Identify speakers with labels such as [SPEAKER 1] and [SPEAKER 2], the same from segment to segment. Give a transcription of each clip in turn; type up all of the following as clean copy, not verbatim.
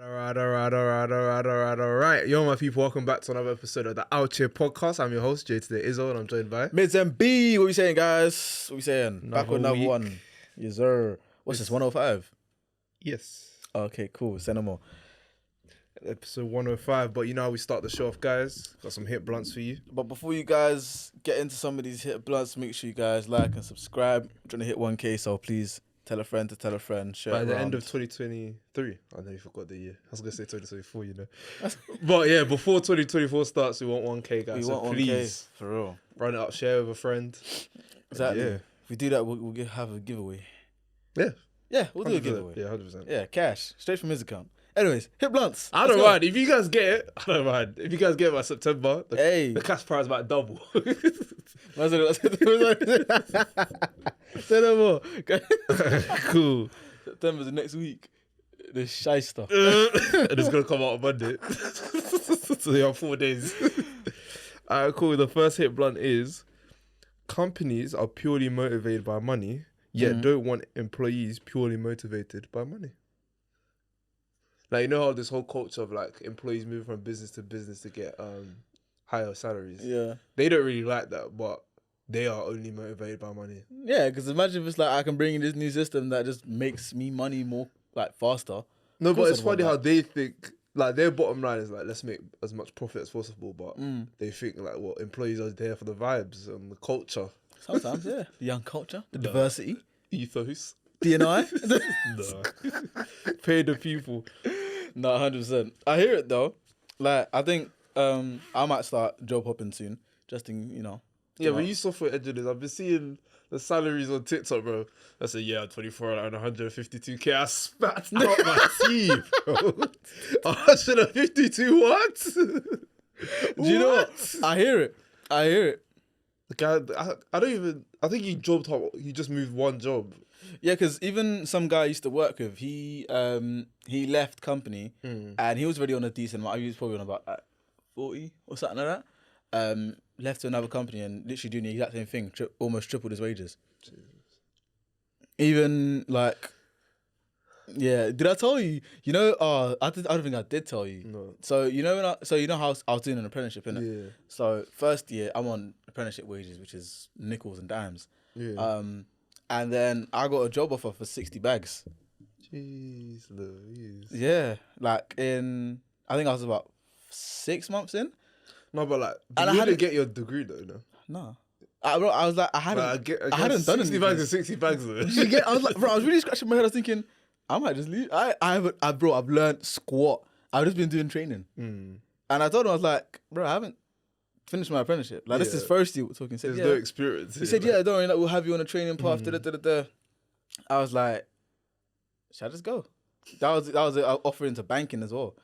[SPEAKER 1] All right. Yo, my people, welcome back to another episode of the Out Here podcast. I'm your host, Jay today, Izzo, and I'm joined by
[SPEAKER 2] Mids and B. What we saying, guys? What we saying?
[SPEAKER 1] Another
[SPEAKER 2] Back with another
[SPEAKER 1] week.
[SPEAKER 2] one. Yes, sir. What's this, 105?
[SPEAKER 1] Yes,
[SPEAKER 2] Okay, cool. Send them more.
[SPEAKER 1] episode 105. But you know how we start the show off, guys. Got some hit blunts for you.
[SPEAKER 2] But before you guys get into some of these hit blunts, make sure you guys like and subscribe. We're trying to hit 1K, so please tell a friend to tell a friend. Share
[SPEAKER 1] By
[SPEAKER 2] it
[SPEAKER 1] the
[SPEAKER 2] around.
[SPEAKER 1] end of 2023. I know you forgot the year. I was going to say 2024, you know. But yeah, before 2024 starts, we want 1K, guys.
[SPEAKER 2] We
[SPEAKER 1] So
[SPEAKER 2] want
[SPEAKER 1] please
[SPEAKER 2] 1K, for real.
[SPEAKER 1] run it up, share with a friend.
[SPEAKER 2] Exactly.
[SPEAKER 1] Yeah.
[SPEAKER 2] If we do that, we'll have a giveaway.
[SPEAKER 1] Yeah.
[SPEAKER 2] Yeah, we'll do a
[SPEAKER 1] 100%.
[SPEAKER 2] giveaway.
[SPEAKER 1] Yeah, 100%.
[SPEAKER 2] Yeah, cash. Straight from his account. Anyways, hit blunts.
[SPEAKER 1] I
[SPEAKER 2] Let's
[SPEAKER 1] don't
[SPEAKER 2] go.
[SPEAKER 1] mind. If you guys get it, I don't mind. If you guys get it by September,
[SPEAKER 2] Hey.
[SPEAKER 1] the cash prize might double.
[SPEAKER 2] Say no more.
[SPEAKER 1] Cool.
[SPEAKER 2] September's the next week. The shy stuff.
[SPEAKER 1] And it's going to come out on Monday. So you have 4 days. Alright, cool. The first hit blunt is companies are purely motivated by money, yet don't want employees purely motivated by money. Like, you know how this whole culture of like employees moving from business to get higher salaries.
[SPEAKER 2] Yeah.
[SPEAKER 1] They don't really like that, but they are only motivated by money.
[SPEAKER 2] Yeah, because imagine if it's like I can bring in this new system that just makes me money more like faster.
[SPEAKER 1] No,
[SPEAKER 2] Of
[SPEAKER 1] but
[SPEAKER 2] course
[SPEAKER 1] it's
[SPEAKER 2] I'd want
[SPEAKER 1] funny how
[SPEAKER 2] that.
[SPEAKER 1] they think, like their bottom line is like, let's make as much profit as possible, but they think like, well, employees are there for the vibes and the culture,
[SPEAKER 2] Sometimes, yeah. The young culture, the diversity,
[SPEAKER 1] ethos.
[SPEAKER 2] D&I.
[SPEAKER 1] No. Pay the people.
[SPEAKER 2] No, 100%. I hear it though. Like I think I might start job hopping soon, just in
[SPEAKER 1] Yeah, but you software engineers, I've been seeing the salaries on TikTok, bro. I said, yeah, 24 and 152K. I spat out my teeth, bro. 152 what?
[SPEAKER 2] Do you know what? I hear it.
[SPEAKER 1] The guy, I don't even, I think he job top, he just moved one job.
[SPEAKER 2] Yeah, because even some guy I used to work with, he left company and he was already on a decent amount. He was probably on about 40 or something like that. Left to another company and literally doing the exact same thing, almost tripled his wages.
[SPEAKER 1] Jesus.
[SPEAKER 2] Even like, yeah, did I tell you? You know, I don't think I did tell you.
[SPEAKER 1] No.
[SPEAKER 2] So you know how I was doing an apprenticeship, innit?
[SPEAKER 1] Yeah.
[SPEAKER 2] So first year I'm on apprenticeship wages, which is nickels and dimes.
[SPEAKER 1] Yeah.
[SPEAKER 2] And then I got a job offer for 60 bags.
[SPEAKER 1] Jeez Louise.
[SPEAKER 2] Yeah, like I think I was about 6 months in.
[SPEAKER 1] No, but like,
[SPEAKER 2] And I
[SPEAKER 1] you
[SPEAKER 2] had
[SPEAKER 1] didn't
[SPEAKER 2] to-
[SPEAKER 1] get your degree though, no?
[SPEAKER 2] No, I was like, I hadn't
[SPEAKER 1] I
[SPEAKER 2] hadn't done
[SPEAKER 1] 60
[SPEAKER 2] anything.
[SPEAKER 1] bags and 60 bags though.
[SPEAKER 2] You get, I was like, bro, I was really scratching my head. I was thinking, I might just leave. Bro, I've learned squat. I've just been doing training. And I told him, I was like, bro, I haven't finished my apprenticeship. Like, this is
[SPEAKER 1] Yeah.
[SPEAKER 2] first year we're talking. He said,
[SPEAKER 1] There's
[SPEAKER 2] yeah.
[SPEAKER 1] no experience.
[SPEAKER 2] He said, yeah, don't worry, like, we'll have you on a training path. Da-da-da-da-da. I was like, should I just go? That was an offer into banking as well.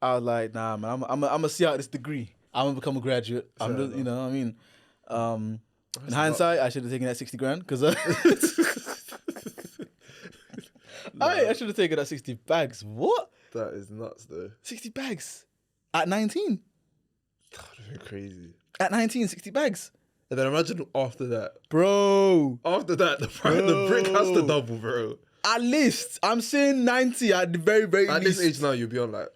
[SPEAKER 2] I was like, nah, man, I'm gonna see out this degree. I'm gonna become a graduate. I'm just, you know what I mean? In hindsight, I should have taken that 60 grand because I should have taken that 60 bags. What?
[SPEAKER 1] That is nuts though.
[SPEAKER 2] 60 bags at 19.
[SPEAKER 1] God, that's crazy.
[SPEAKER 2] At 19, 60 bags,
[SPEAKER 1] And then imagine after that.
[SPEAKER 2] bro.
[SPEAKER 1] After that, the brick has to double, bro.
[SPEAKER 2] At least I'm saying 90 at the very, very
[SPEAKER 1] At
[SPEAKER 2] least.
[SPEAKER 1] this age now, you'll be on like,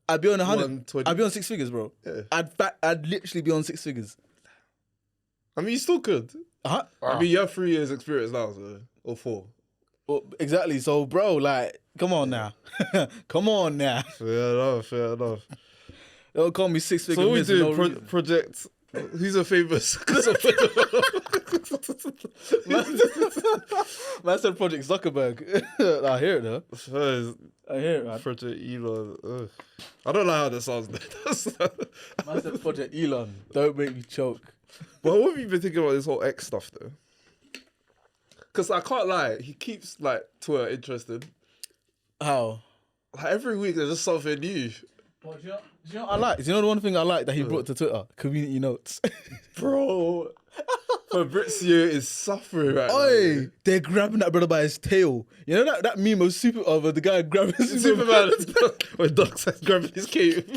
[SPEAKER 2] I'd be on 100.
[SPEAKER 1] 120.
[SPEAKER 2] I'd be on 6 figures, bro.
[SPEAKER 1] Yeah.
[SPEAKER 2] I'd literally be on 6 figures.
[SPEAKER 1] I mean, you still could.
[SPEAKER 2] Uh-huh.
[SPEAKER 1] I mean, you have 3 years experience now, so, or 4.
[SPEAKER 2] Well, exactly. So, bro, like, come on now. Come on now.
[SPEAKER 1] Fair enough.
[SPEAKER 2] Don't call me 6 figures.
[SPEAKER 1] So what we do, project, who's a famous?
[SPEAKER 2] Man said Project Zuckerberg. I hear it though. I hear it, man.
[SPEAKER 1] Project Elon. Ugh. I don't know how that sounds.
[SPEAKER 2] Man said Project Elon. Don't make me choke.
[SPEAKER 1] But what have you been thinking about this whole X stuff though? Because I can't lie, he keeps like Twitter interesting.
[SPEAKER 2] How?
[SPEAKER 1] Like every week there's just something new.
[SPEAKER 2] But do you know what I like? Do you know the one thing I like that he brought to Twitter? Community notes.
[SPEAKER 1] Bro, Fabrizio is suffering right now.
[SPEAKER 2] Oi, they're grabbing that brother by his tail. You know that meme of the guy grabbing
[SPEAKER 1] Superman, when Doc says grabbing his cape.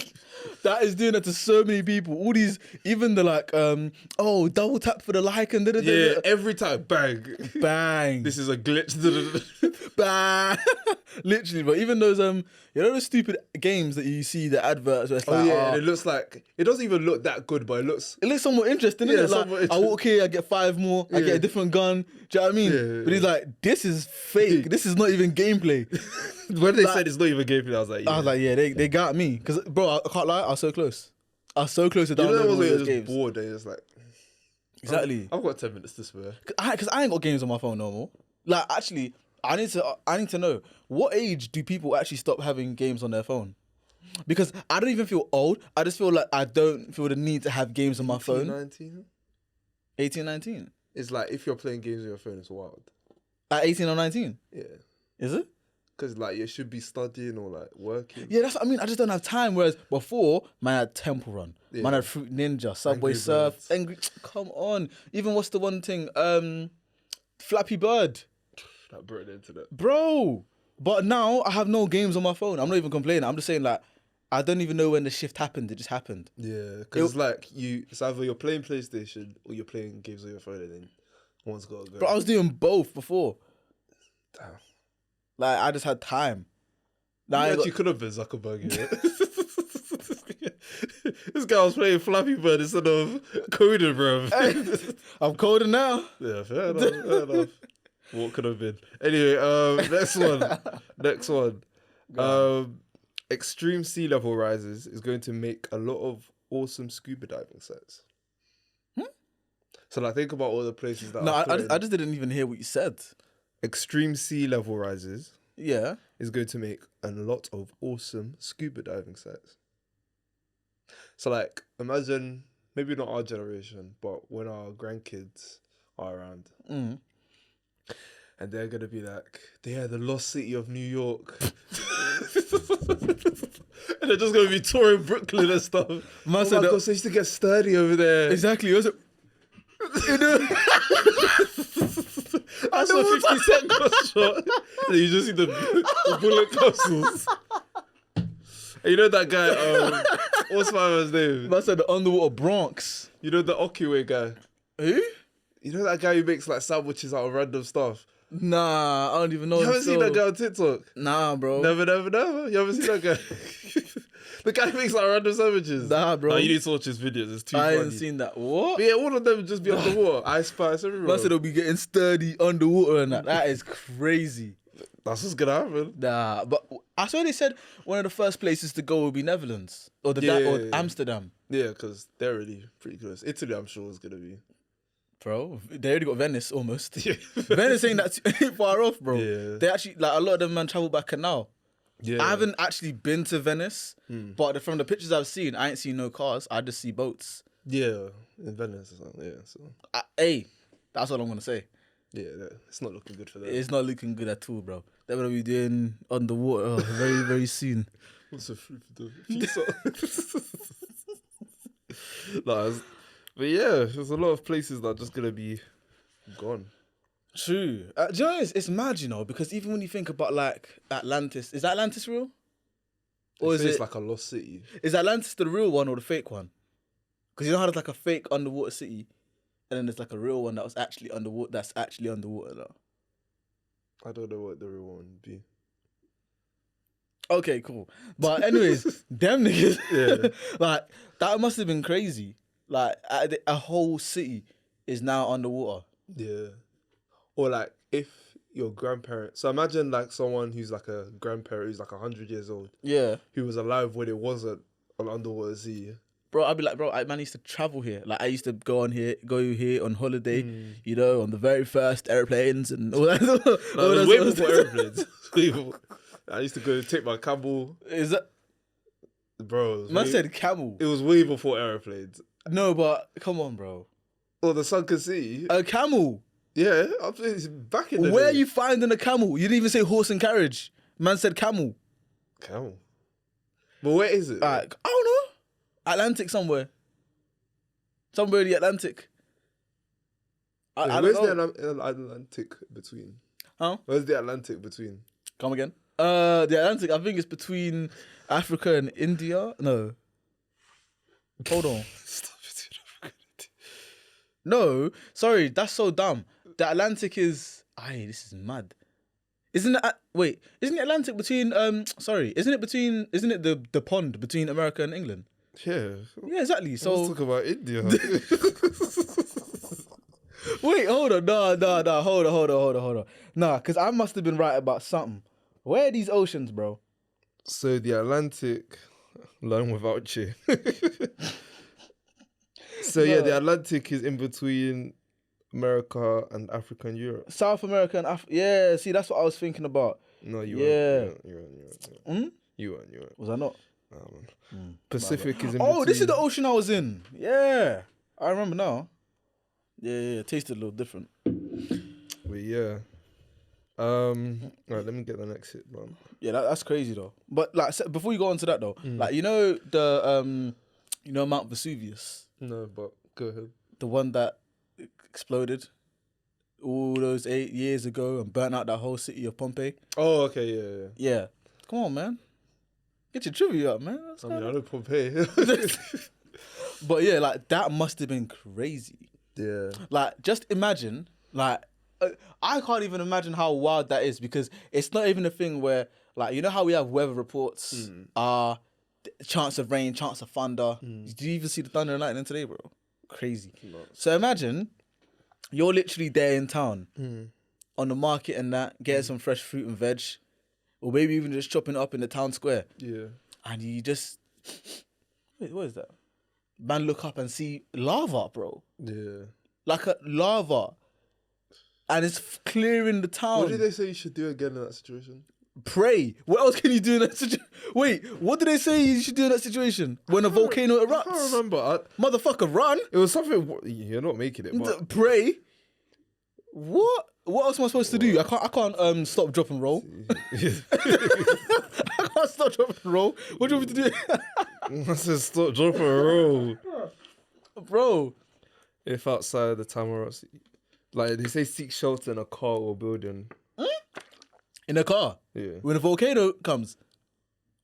[SPEAKER 2] That is doing that to so many people. All these, even the like, double tap for the like and
[SPEAKER 1] Yeah, every time, bang.
[SPEAKER 2] bang,
[SPEAKER 1] This is a glitch.
[SPEAKER 2] bang. Literally, but even those You know the stupid games that you see the adverts where it's like,
[SPEAKER 1] and it looks like it doesn't even look that good, but it looks
[SPEAKER 2] somewhat interesting, isn't it? Like,
[SPEAKER 1] somewhat
[SPEAKER 2] I
[SPEAKER 1] interesting.
[SPEAKER 2] walk here, I get 5 more, I get a different gun. Do you know what I mean?
[SPEAKER 1] Yeah.
[SPEAKER 2] But he's like, this is fake. This is not even gameplay.
[SPEAKER 1] when they said it's not even gameplay, I was like,
[SPEAKER 2] yeah, they got me. Because, bro, I can't lie, I was so close. I was so close to
[SPEAKER 1] you know,
[SPEAKER 2] downloading all
[SPEAKER 1] was
[SPEAKER 2] those
[SPEAKER 1] just
[SPEAKER 2] games.
[SPEAKER 1] bored. They just like,
[SPEAKER 2] Exactly.
[SPEAKER 1] I've got 10 minutes to spare.
[SPEAKER 2] Because I ain't got games on my phone no more. Like, actually, I need to know, what age do people actually stop having games on their phone? Because I don't even feel old. I just feel like I don't feel the need to have games on my phone.
[SPEAKER 1] 19?
[SPEAKER 2] 18, 19.
[SPEAKER 1] It's like if you're playing games on your phone, it's wild.
[SPEAKER 2] At 18 or 19?
[SPEAKER 1] Yeah.
[SPEAKER 2] Is it?
[SPEAKER 1] Because like you should be studying or like working.
[SPEAKER 2] Yeah, that's what I mean. I just don't have time. Whereas before, man had Temple Run.
[SPEAKER 1] Yeah.
[SPEAKER 2] Man had Fruit Ninja, Subway
[SPEAKER 1] Angry
[SPEAKER 2] Surf.
[SPEAKER 1] Birds.
[SPEAKER 2] Angry... Come on. Even what's the one thing? Flappy Bird.
[SPEAKER 1] That brought the internet.
[SPEAKER 2] Bro. But now I have no games on my phone. I'm not even complaining. I'm just saying like, I don't even know when the shift happened. It just happened.
[SPEAKER 1] Yeah, because it's like it's either you're playing PlayStation or you're playing games on your phone, and then one's got to go.
[SPEAKER 2] Bro, I was doing both before.
[SPEAKER 1] Damn.
[SPEAKER 2] Like, I just had time.
[SPEAKER 1] You
[SPEAKER 2] Now
[SPEAKER 1] actually could have been Zuckerberg, you know? This guy was playing Flappy Bird instead of coding, bro.
[SPEAKER 2] I'm coding now.
[SPEAKER 1] Yeah, fair enough. What could have been? Anyway, next one. Extreme sea level rises is going to make a lot of awesome scuba diving sets. So like, think about all the places that.
[SPEAKER 2] No, I just didn't even hear what you said.
[SPEAKER 1] Extreme sea level rises
[SPEAKER 2] Yeah.
[SPEAKER 1] is going to make a lot of awesome scuba diving sets. So like, imagine, maybe not our generation, but when our grandkids are around, and they're gonna be like, yeah, the lost city of New York. And they're just gonna be touring Brooklyn and stuff.
[SPEAKER 2] Man
[SPEAKER 1] Oh
[SPEAKER 2] said
[SPEAKER 1] my
[SPEAKER 2] that-
[SPEAKER 1] God, so I used to get sturdy over there.
[SPEAKER 2] Exactly. Also,
[SPEAKER 1] I saw 50 Cent got shot. And you just see the bullet capsules. And you know that guy, what's my man's name?
[SPEAKER 2] man said the underwater Bronx.
[SPEAKER 1] You know the Okiwe guy?
[SPEAKER 2] Who?
[SPEAKER 1] You know that guy who makes like sandwiches out of random stuff?
[SPEAKER 2] Nah, I don't even know.
[SPEAKER 1] You haven't seen that guy on TikTok?
[SPEAKER 2] Nah, bro.
[SPEAKER 1] Never. You haven't seen that guy? The guy makes like random sandwiches.
[SPEAKER 2] Nah, bro.
[SPEAKER 1] No, you need to watch his videos. It's too
[SPEAKER 2] I
[SPEAKER 1] funny.
[SPEAKER 2] haven't seen that. What?
[SPEAKER 1] But yeah, all of them just be underwater. Ice Spice, everywhere.
[SPEAKER 2] Man said they'll be getting sturdy underwater and that. That is crazy.
[SPEAKER 1] That's what's gonna happen.
[SPEAKER 2] Nah, but I saw they said one of the first places to go would be Netherlands or
[SPEAKER 1] Yeah.
[SPEAKER 2] Amsterdam.
[SPEAKER 1] Yeah, because they're already pretty close. Italy, I'm sure, is gonna be.
[SPEAKER 2] Bro, they already got Venice almost.
[SPEAKER 1] Yeah.
[SPEAKER 2] Venice ain't that too far off, bro.
[SPEAKER 1] Yeah.
[SPEAKER 2] They actually, like, a lot of them man travel by canal.
[SPEAKER 1] Yeah.
[SPEAKER 2] I haven't actually been to Venice, but from the pictures I've seen, I ain't seen no cars. I just see boats.
[SPEAKER 1] Yeah, in Venice or something. Yeah, so
[SPEAKER 2] Hey, that's all I'm gonna say.
[SPEAKER 1] yeah, it's not looking good for them.
[SPEAKER 2] It's not looking good at all, bro. They're gonna be doing underwater very, very soon.
[SPEAKER 1] What's the fruit of the But yeah, there's a lot of places that are just gonna be gone.
[SPEAKER 2] True. Do you know it's mad, you know, because even when you think about like Atlantis, is Atlantis real? Or is
[SPEAKER 1] It's
[SPEAKER 2] it
[SPEAKER 1] like a lost city?
[SPEAKER 2] is Atlantis the real one or the fake one? Because you know how there's like a fake underwater city, and then there's like a real one that was actually underwater. That's actually underwater now.
[SPEAKER 1] I don't know what the real one would be.
[SPEAKER 2] Okay, cool. But anyways, them niggas,
[SPEAKER 1] Yeah.
[SPEAKER 2] like that must have been crazy. Like a whole city is now underwater.
[SPEAKER 1] Yeah. Or like if your grandparents. So imagine like someone who's like a grandparent who's like 100 years old,
[SPEAKER 2] Yeah.
[SPEAKER 1] who was alive when it wasn't an underwater sea.
[SPEAKER 2] Bro, I'd be like, bro, man used to travel here. Like, I used to go here on holiday, you know, on the very first airplanes and all that.
[SPEAKER 1] No, it was way before airplanes. Way before. I used to go take my camel.
[SPEAKER 2] Is that?
[SPEAKER 1] Bro, it was
[SPEAKER 2] Man
[SPEAKER 1] way-
[SPEAKER 2] said camel.
[SPEAKER 1] it was way before airplanes.
[SPEAKER 2] No, but come on, bro.
[SPEAKER 1] Or the sunken sea.
[SPEAKER 2] A camel.
[SPEAKER 1] Yeah, it's back in the
[SPEAKER 2] Where are
[SPEAKER 1] day.
[SPEAKER 2] you finding a camel? You didn't even say horse and carriage. Man said camel.
[SPEAKER 1] Camel. But where is it?
[SPEAKER 2] I don't know. Atlantic somewhere. Somewhere in the Atlantic. I don't
[SPEAKER 1] Where's
[SPEAKER 2] know.
[SPEAKER 1] the Atlantic between?
[SPEAKER 2] Huh?
[SPEAKER 1] Where's the Atlantic between?
[SPEAKER 2] Come again. The Atlantic, I think it's between Africa and India. No. Hold on. No, sorry, that's so dumb. The Atlantic is... Aye, this is mad. Isn't it? Wait, isn't the Atlantic between? Sorry, isn't it between? Isn't it the pond between America and England?
[SPEAKER 1] Yeah.
[SPEAKER 2] Yeah, exactly.
[SPEAKER 1] Let's
[SPEAKER 2] So
[SPEAKER 1] talk about India.
[SPEAKER 2] wait, hold on, no, hold on. Nah, because I must have been right about something. Where are these oceans, bro?
[SPEAKER 1] So the Atlantic, learn without you. So yeah, the Atlantic is in between America and Africa and Europe.
[SPEAKER 2] South America and yeah, see, that's what I was thinking about.
[SPEAKER 1] No, you
[SPEAKER 2] Yeah.
[SPEAKER 1] weren't. You weren't.
[SPEAKER 2] Was I not?
[SPEAKER 1] Nah, man. Pacific is in
[SPEAKER 2] Oh,
[SPEAKER 1] between.
[SPEAKER 2] this is the ocean I was in. Yeah, I remember now. Yeah, tasted a little different.
[SPEAKER 1] But yeah. Right, let me get the next hit, man.
[SPEAKER 2] Yeah, that's crazy though. But like, before you go on to that though, like you know the Mount Vesuvius,
[SPEAKER 1] No, but go ahead.
[SPEAKER 2] the one that exploded all those 8 years ago and burnt out that whole city of Pompeii.
[SPEAKER 1] Oh, okay, yeah.
[SPEAKER 2] Yeah, come on, man, get your trivia up, man.
[SPEAKER 1] I know Pompeii.
[SPEAKER 2] But yeah, like that must have been crazy.
[SPEAKER 1] Yeah.
[SPEAKER 2] Like, just imagine, like, I can't even imagine how wild that is because it's not even a thing where, like, you know how we have weather reports, chance of rain, chance of thunder. Did you even see the thunder and lightning today, bro? Crazy. No. So imagine you're literally there in town on the market and that, getting some fresh fruit and veg, or maybe even just chopping it up in the town square. Yeah. And you just, wait, what is that? Man, look up and see lava, bro. Yeah. Like a lava. And it's clearing the town.
[SPEAKER 1] What did they say you should do again in that situation?
[SPEAKER 2] Pray. What else can you do in that situation? Wait, what did they say you should do in that situation? When a volcano erupts?
[SPEAKER 1] I can't remember.
[SPEAKER 2] Motherfucker, run.
[SPEAKER 1] It was something... You're not making it, but...
[SPEAKER 2] Pray. What? What else am I supposed to do? I can't stop, drop and roll. I can't stop, drop and roll. What do you want me to do?
[SPEAKER 1] I said stop, drop and roll.
[SPEAKER 2] Bro.
[SPEAKER 1] If outside the Tamaros... Like, they say seek shelter in a car or building.
[SPEAKER 2] In a car?
[SPEAKER 1] Yeah.
[SPEAKER 2] When a volcano comes?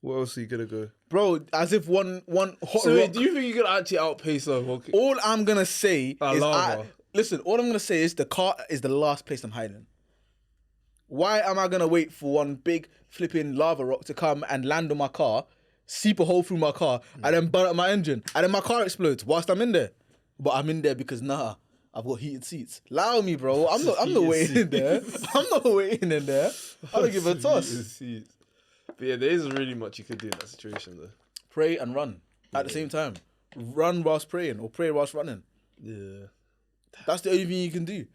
[SPEAKER 1] Where else are you gonna go?
[SPEAKER 2] Bro, as if one hot
[SPEAKER 1] So
[SPEAKER 2] rock...
[SPEAKER 1] wait, do you think you can actually outpace a volcano?
[SPEAKER 2] All I'm gonna say is...
[SPEAKER 1] lava.
[SPEAKER 2] Listen, all I'm gonna say is the car is the last place I'm hiding. Why am I gonna wait for one big flipping lava rock to come and land on my car, seep a hole through my car, and then burn up my engine, and then my car explodes whilst I'm in there? But I'm in there because I've got heated seats. Allow me, bro. I'm not waiting in there. I'm not waiting in there. I don't give a toss.
[SPEAKER 1] But yeah, there isn't really much you could do in that situation though.
[SPEAKER 2] Pray and run at the same time. Run whilst praying or pray whilst running.
[SPEAKER 1] Yeah.
[SPEAKER 2] That's the only thing you can do.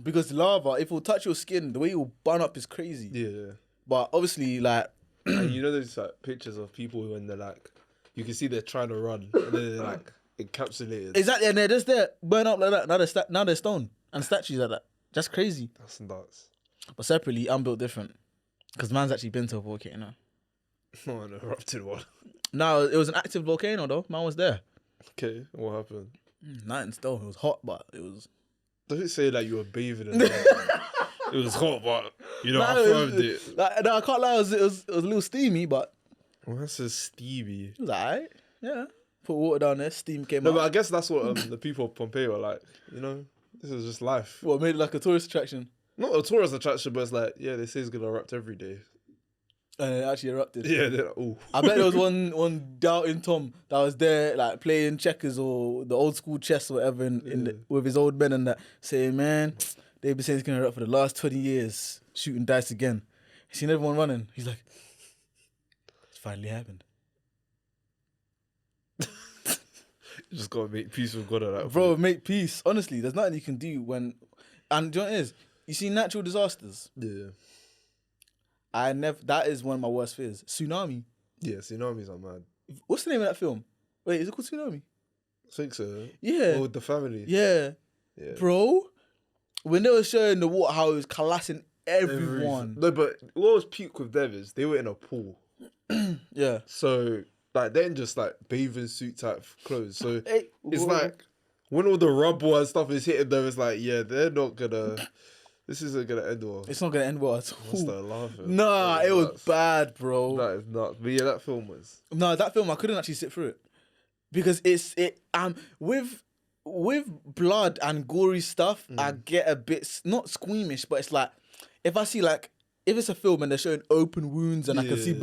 [SPEAKER 2] Because lava, if it will touch your skin, the way it will burn up is crazy.
[SPEAKER 1] Yeah.
[SPEAKER 2] But obviously, like...
[SPEAKER 1] and you know those like pictures of people when they're like... You can see they're trying to run and then they're like... encapsulated.
[SPEAKER 2] Exactly, and they're just there, burn up like that. Now they're stone and statues like that. That's crazy.
[SPEAKER 1] That's nuts.
[SPEAKER 2] But separately, I'm built different because man's actually been to a volcano.
[SPEAKER 1] No, an erupted one.
[SPEAKER 2] No, it was an active volcano though. Man was there.
[SPEAKER 1] Okay, what happened?
[SPEAKER 2] Nothing still. It was hot, but it was.
[SPEAKER 1] Don't say that you were bathing in it. It was hot, but you know, I affirmed it.
[SPEAKER 2] Like, no, I can't lie. It was a little steamy, but.
[SPEAKER 1] Well, that's a steamy.
[SPEAKER 2] It was alright. Yeah. Put water down there, steam came
[SPEAKER 1] out.
[SPEAKER 2] out.
[SPEAKER 1] But I guess that's what the people of Pompeii were like. You know, this is just life.
[SPEAKER 2] What, made it like a tourist attraction?
[SPEAKER 1] Not a tourist attraction, but it's like, yeah, they say it's gonna erupt every day.
[SPEAKER 2] And it actually erupted.
[SPEAKER 1] Yeah, they're like, ooh.
[SPEAKER 2] I bet there was one doubting Tom that was there, like playing checkers or the old school chess or whatever, with his old men and that, saying, "Man, they've been saying it's gonna erupt for the last 20 years, shooting dice again." He's seen everyone running. He's like, "It's finally happened."
[SPEAKER 1] You just gotta make peace with God at that
[SPEAKER 2] Bro,
[SPEAKER 1] point.
[SPEAKER 2] make peace. Honestly, there's nothing you can do when... And do you know what it is? You see natural disasters.
[SPEAKER 1] Yeah.
[SPEAKER 2] That is one of my worst fears. Tsunami.
[SPEAKER 1] Yeah, tsunamis are mad.
[SPEAKER 2] What's the name of that film? Wait, is it called Tsunami?
[SPEAKER 1] I think so.
[SPEAKER 2] Yeah.
[SPEAKER 1] Oh, with the family.
[SPEAKER 2] Yeah. Bro, when they were showing the water, how it was collapsing everyone.
[SPEAKER 1] No, but what was peak with them is they were in a pool.
[SPEAKER 2] Yeah.
[SPEAKER 1] So... Like, they're in just, like, bathing suit type clothes. So, it's like, when all the rubble and stuff is hitting them, it's like, yeah, they're not gonna... This isn't gonna end well.
[SPEAKER 2] It's not gonna end well at all.
[SPEAKER 1] What's that laughing?
[SPEAKER 2] Nah, it was bad, bro.
[SPEAKER 1] That is nuts. But yeah, that film was...
[SPEAKER 2] No, that film, I couldn't actually sit through it. Because with with blood and gory stuff, I get a bit not squeamish, but it's like if I see like if it's a film and they're showing open wounds and I can see,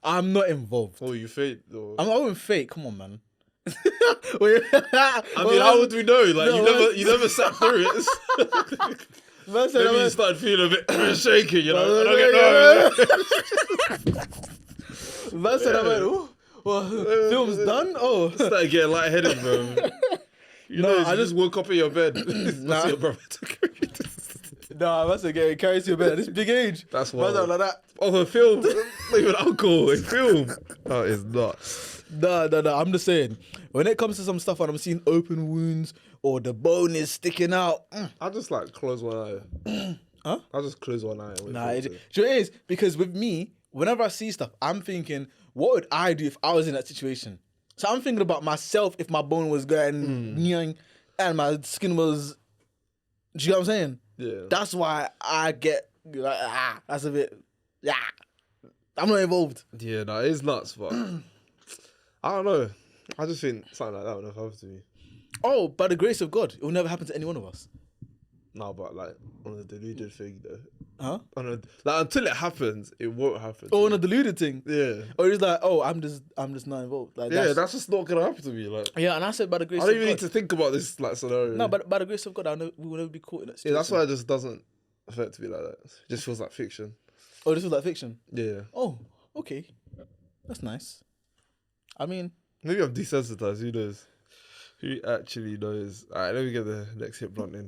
[SPEAKER 2] I'm not involved.
[SPEAKER 1] Oh, you fake though.
[SPEAKER 2] I'm not fake. Come on, man.
[SPEAKER 1] I mean, how would we know? Like, you never sat through it. Maybe you started feeling a bit shaky, you know.
[SPEAKER 2] Man said, I went, oh, well, film's done? Oh.
[SPEAKER 1] Started getting lightheaded, bro. I just woke up in your bed. Nah. Your brother took it.
[SPEAKER 2] Nah, I must have getting carried to your bed at this big age.
[SPEAKER 1] That's why.
[SPEAKER 2] Like that.
[SPEAKER 1] Oh, a film. Not even alcohol, a film. Oh, it's not.
[SPEAKER 2] No. I'm just saying, when it comes to some stuff and I'm seeing open wounds or the bone is sticking out,
[SPEAKER 1] I just like close one eye.
[SPEAKER 2] Huh?
[SPEAKER 1] I just close one eye.
[SPEAKER 2] Nah, it is because with me, whenever I see stuff, I'm thinking, what would I do if I was in that situation? So I'm thinking about myself if my bone was going and my skin was. Do you know what I'm saying?
[SPEAKER 1] Yeah.
[SPEAKER 2] That's why I get like, that's a bit. I'm not involved.
[SPEAKER 1] Yeah, no, it's nuts, but I don't know. I just think something like that would never happen to me.
[SPEAKER 2] Oh, by the grace of God, it will never happen to any one of us.
[SPEAKER 1] No, but like on a deluded thing though.
[SPEAKER 2] Huh?
[SPEAKER 1] Until it happens, it won't happen.
[SPEAKER 2] Oh, on a deluded thing.
[SPEAKER 1] Yeah.
[SPEAKER 2] Or it's like, oh, I'm just not involved. Like,
[SPEAKER 1] that's just not gonna happen to me. Like,
[SPEAKER 2] yeah, and I said by the grace of
[SPEAKER 1] I
[SPEAKER 2] God.
[SPEAKER 1] don't even need to think about this like scenario.
[SPEAKER 2] No, but by the grace of God, we will never be caught in that situation.
[SPEAKER 1] Yeah, that's why it just doesn't affect me like that. It just feels like fiction.
[SPEAKER 2] Oh, this was like fiction?
[SPEAKER 1] Yeah.
[SPEAKER 2] Oh, okay. That's nice. I mean,
[SPEAKER 1] maybe I'm desensitized. Who knows? Who actually knows? All right, let me get the next hit blunt in.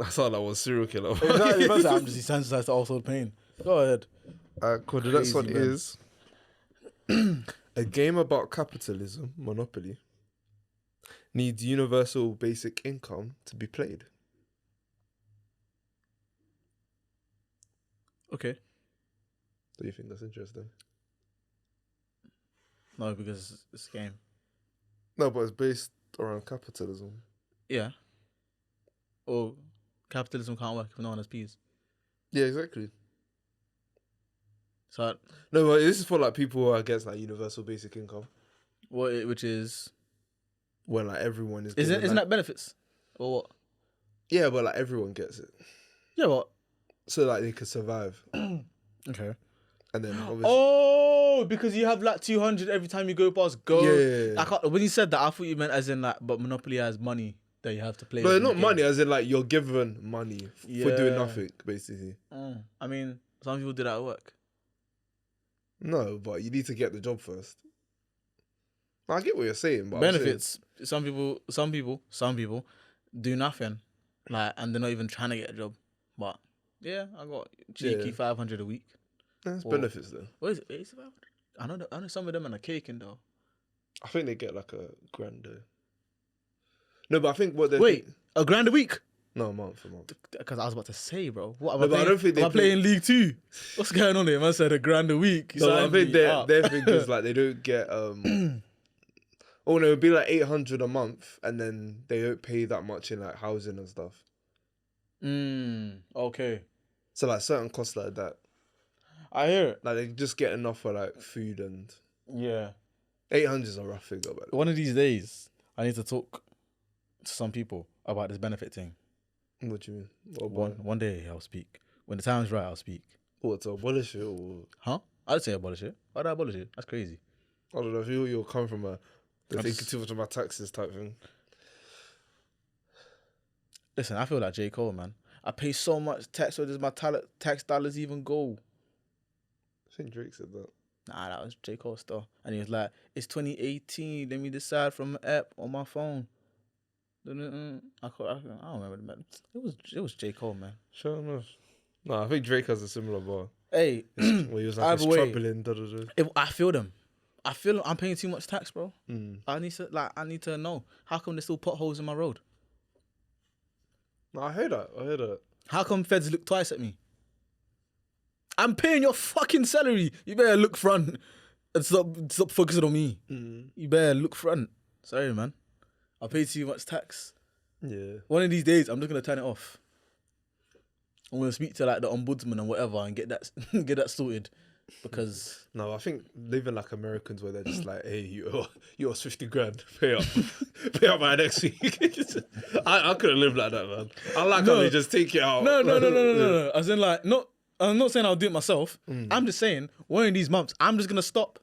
[SPEAKER 1] I thought that was serial killer.
[SPEAKER 2] Exactly. I'm just desensitized to all sort of pain. Go ahead.
[SPEAKER 1] Cool. The next one is a game about capitalism, Monopoly, needs universal basic income to be played.
[SPEAKER 2] Okay.
[SPEAKER 1] Do you think that's interesting?
[SPEAKER 2] No, because it's a game.
[SPEAKER 1] No, but it's based around capitalism.
[SPEAKER 2] Yeah. Or capitalism can't work if no one has peas.
[SPEAKER 1] Yeah, exactly.
[SPEAKER 2] So
[SPEAKER 1] no, but this is for like people who are against like universal basic income.
[SPEAKER 2] Which is
[SPEAKER 1] when like everyone is.
[SPEAKER 2] Isn't that benefits or what?
[SPEAKER 1] Yeah, but like everyone gets it.
[SPEAKER 2] Yeah, what?
[SPEAKER 1] So like they could survive.
[SPEAKER 2] Okay.
[SPEAKER 1] And then obviously.
[SPEAKER 2] Oh, because you have like 200 every time you go past go.
[SPEAKER 1] Yeah.
[SPEAKER 2] When you said that, I thought you meant as in like, but Monopoly has money that you have to play.
[SPEAKER 1] But not money, as in like you're given money for doing nothing, basically.
[SPEAKER 2] I mean, some people do that at work.
[SPEAKER 1] No, but you need to get the job first. I get what you're saying, but
[SPEAKER 2] benefits. Some people do nothing, like, and they're not even trying to get a job. But yeah, I got cheeky 500 a week.
[SPEAKER 1] That's benefits though.
[SPEAKER 2] What is it? 500? I know some of them are caking though.
[SPEAKER 1] I think they get like $1,000 though. No, but I think what they
[SPEAKER 2] $1,000 a week.
[SPEAKER 1] No, a month.
[SPEAKER 2] Because I was about to say, bro. What am
[SPEAKER 1] I don't think
[SPEAKER 2] am I playing League 2? What's going on here? Man said $1,000 a week.
[SPEAKER 1] No, I think their thing is like they don't get oh no, it'd be like 800 a month, and then they don't pay that much in like housing and stuff.
[SPEAKER 2] Okay.
[SPEAKER 1] So like certain costs like that.
[SPEAKER 2] I hear it.
[SPEAKER 1] Like they just get enough for like food and 800 is a rough figure. But
[SPEAKER 2] one of these days, I need to talk to some people about this benefit thing.
[SPEAKER 1] What do you mean?
[SPEAKER 2] One day I'll speak. When the time's right, I'll speak.
[SPEAKER 1] What, to abolish it or?
[SPEAKER 2] Huh? I'd say abolish it. Why'd I abolish it? That's crazy.
[SPEAKER 1] I don't know if you're coming from they're thinking too much about taxes type thing.
[SPEAKER 2] Listen, I feel like J. Cole, man. I pay so much tax, so does my tax dollars even go?
[SPEAKER 1] I think Drake said that.
[SPEAKER 2] Nah, that was J. Cole stuff. And he was like, it's 2018, let me decide from an app on my phone. I don't remember the man. It was J. Cole, man.
[SPEAKER 1] Sure enough. No, I think Drake has a similar bar.
[SPEAKER 2] Hey,
[SPEAKER 1] where he was like, it's troubling.
[SPEAKER 2] I feel them. I'm paying too much tax, bro. I need to know. How come there's still potholes in my road?
[SPEAKER 1] No, I hear that.
[SPEAKER 2] How come feds look twice at me? I'm paying your fucking salary. You better look front and stop focusing on me. You better look front. Sorry, man. I pay too much tax.
[SPEAKER 1] Yeah.
[SPEAKER 2] One of these days, I'm just gonna turn it off. I'm gonna speak to like the ombudsman and whatever and get that sorted. because
[SPEAKER 1] No, I think living like Americans where they're just like, hey, you owe us 50 grand, pay up. Pay up by next week. I couldn't live like that, man. I like how they just take it out.
[SPEAKER 2] No. As in, like, I'm not saying I'll do it myself. I'm just saying, one of these months, I'm just gonna stop.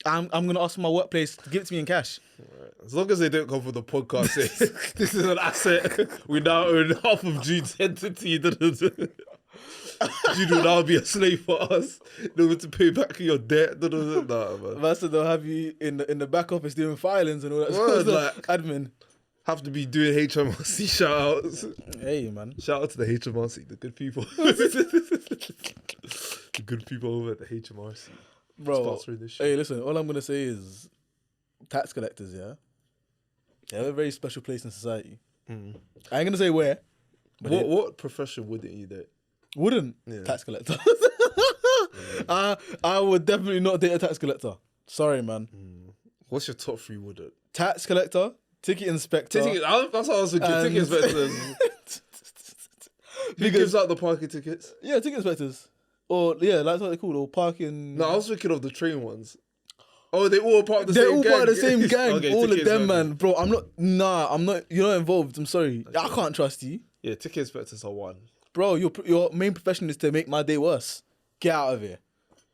[SPEAKER 2] I'm gonna ask my workplace to give it to me in cash.
[SPEAKER 1] Right. As long as they don't come for the podcast, say, this is an asset. We now own half of Jude's entity. Jude will now be a slave for us in order to pay back your debt. Nah, man.
[SPEAKER 2] That's they'll have you in the back office doing filings and all that
[SPEAKER 1] Word,
[SPEAKER 2] stuff.
[SPEAKER 1] like-
[SPEAKER 2] Admin.
[SPEAKER 1] Have to be doing HMRC shout outs.
[SPEAKER 2] Hey, man.
[SPEAKER 1] Shout out to the HMRC, the good people. The good people over at the HMRC.
[SPEAKER 2] Bro,
[SPEAKER 1] Sponsoring this shit.
[SPEAKER 2] hey, listen, all I'm going to say is tax collectors, yeah? They have a very special place in society. I ain't going to say where. But
[SPEAKER 1] What profession wouldn't you date?
[SPEAKER 2] wouldn't.
[SPEAKER 1] Yeah.
[SPEAKER 2] Tax collector. I would definitely not date a tax collector. Sorry, man.
[SPEAKER 1] What's your top 3 wouldn't?
[SPEAKER 2] Tax collector, ticket inspector.
[SPEAKER 1] That's what I was thinking. Ticket inspectors. Who gives out the parking tickets?
[SPEAKER 2] Yeah, ticket inspectors. Or, yeah, that's what they're called. Or parking.
[SPEAKER 1] No, I was thinking of the train ones. Oh, they all part of the
[SPEAKER 2] They're
[SPEAKER 1] same
[SPEAKER 2] all
[SPEAKER 1] gang.
[SPEAKER 2] part of the same gang.
[SPEAKER 1] Okay,
[SPEAKER 2] all of
[SPEAKER 1] ticket
[SPEAKER 2] them,
[SPEAKER 1] inspectors.
[SPEAKER 2] man. Bro, I'm not, you're not involved. I'm sorry. I can't trust you.
[SPEAKER 1] Yeah, ticket inspectors are one.
[SPEAKER 2] Bro, your main profession is to make my day worse. Get out of here.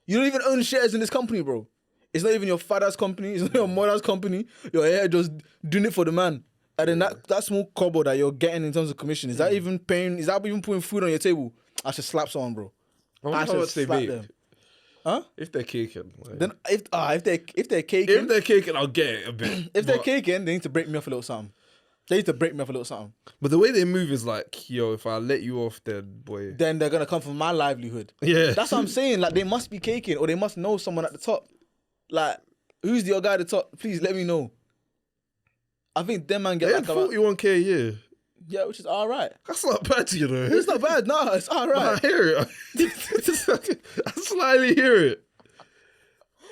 [SPEAKER 2] You don't even own shares in this company, bro. It's not even your father's company. It's not your mother's company. You're here just doing it for the man. And then that small kobo that you're getting in terms of commission, is that even putting food on your table? I should slap someone, bro.
[SPEAKER 1] I wonder
[SPEAKER 2] I
[SPEAKER 1] how
[SPEAKER 2] should
[SPEAKER 1] much they
[SPEAKER 2] slap
[SPEAKER 1] make.
[SPEAKER 2] them. Huh?
[SPEAKER 1] If they're caking. Like,
[SPEAKER 2] Then if they're caking,
[SPEAKER 1] if they're caking, I'll get it a bit.
[SPEAKER 2] if they're caking, they need to break me off a little something. They need to break me off a little something.
[SPEAKER 1] But the way they move is like, yo, if I let you off, then boy.
[SPEAKER 2] Then they're gonna come for my livelihood.
[SPEAKER 1] Yeah.
[SPEAKER 2] That's what I'm saying. Like, they must be caking, or they must know someone at the top. Like, who's your guy at the top? Please let me know. I think them man get
[SPEAKER 1] They
[SPEAKER 2] like
[SPEAKER 1] had
[SPEAKER 2] about
[SPEAKER 1] 41k a year.
[SPEAKER 2] yeah, which is all right.
[SPEAKER 1] That's not bad, you know.
[SPEAKER 2] It's not bad. No, it's all
[SPEAKER 1] I
[SPEAKER 2] right.
[SPEAKER 1] hear it. I slightly hear it.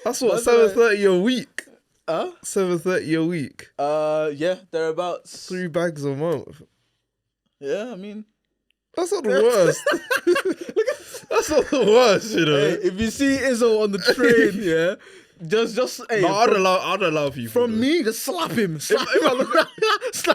[SPEAKER 1] That's what,
[SPEAKER 2] That's like-
[SPEAKER 1] 730 a week.
[SPEAKER 2] Huh?
[SPEAKER 1] 730 a week.
[SPEAKER 2] Yeah, thereabouts.
[SPEAKER 1] 3 bags a month.
[SPEAKER 2] Yeah, I mean,
[SPEAKER 1] That's not the worst. That's not the worst, you know.
[SPEAKER 2] hey, if you see Izzo on the train, yeah, just hey,
[SPEAKER 1] No, I'd allow people.
[SPEAKER 2] from
[SPEAKER 1] though.
[SPEAKER 2] me, just slap him, slap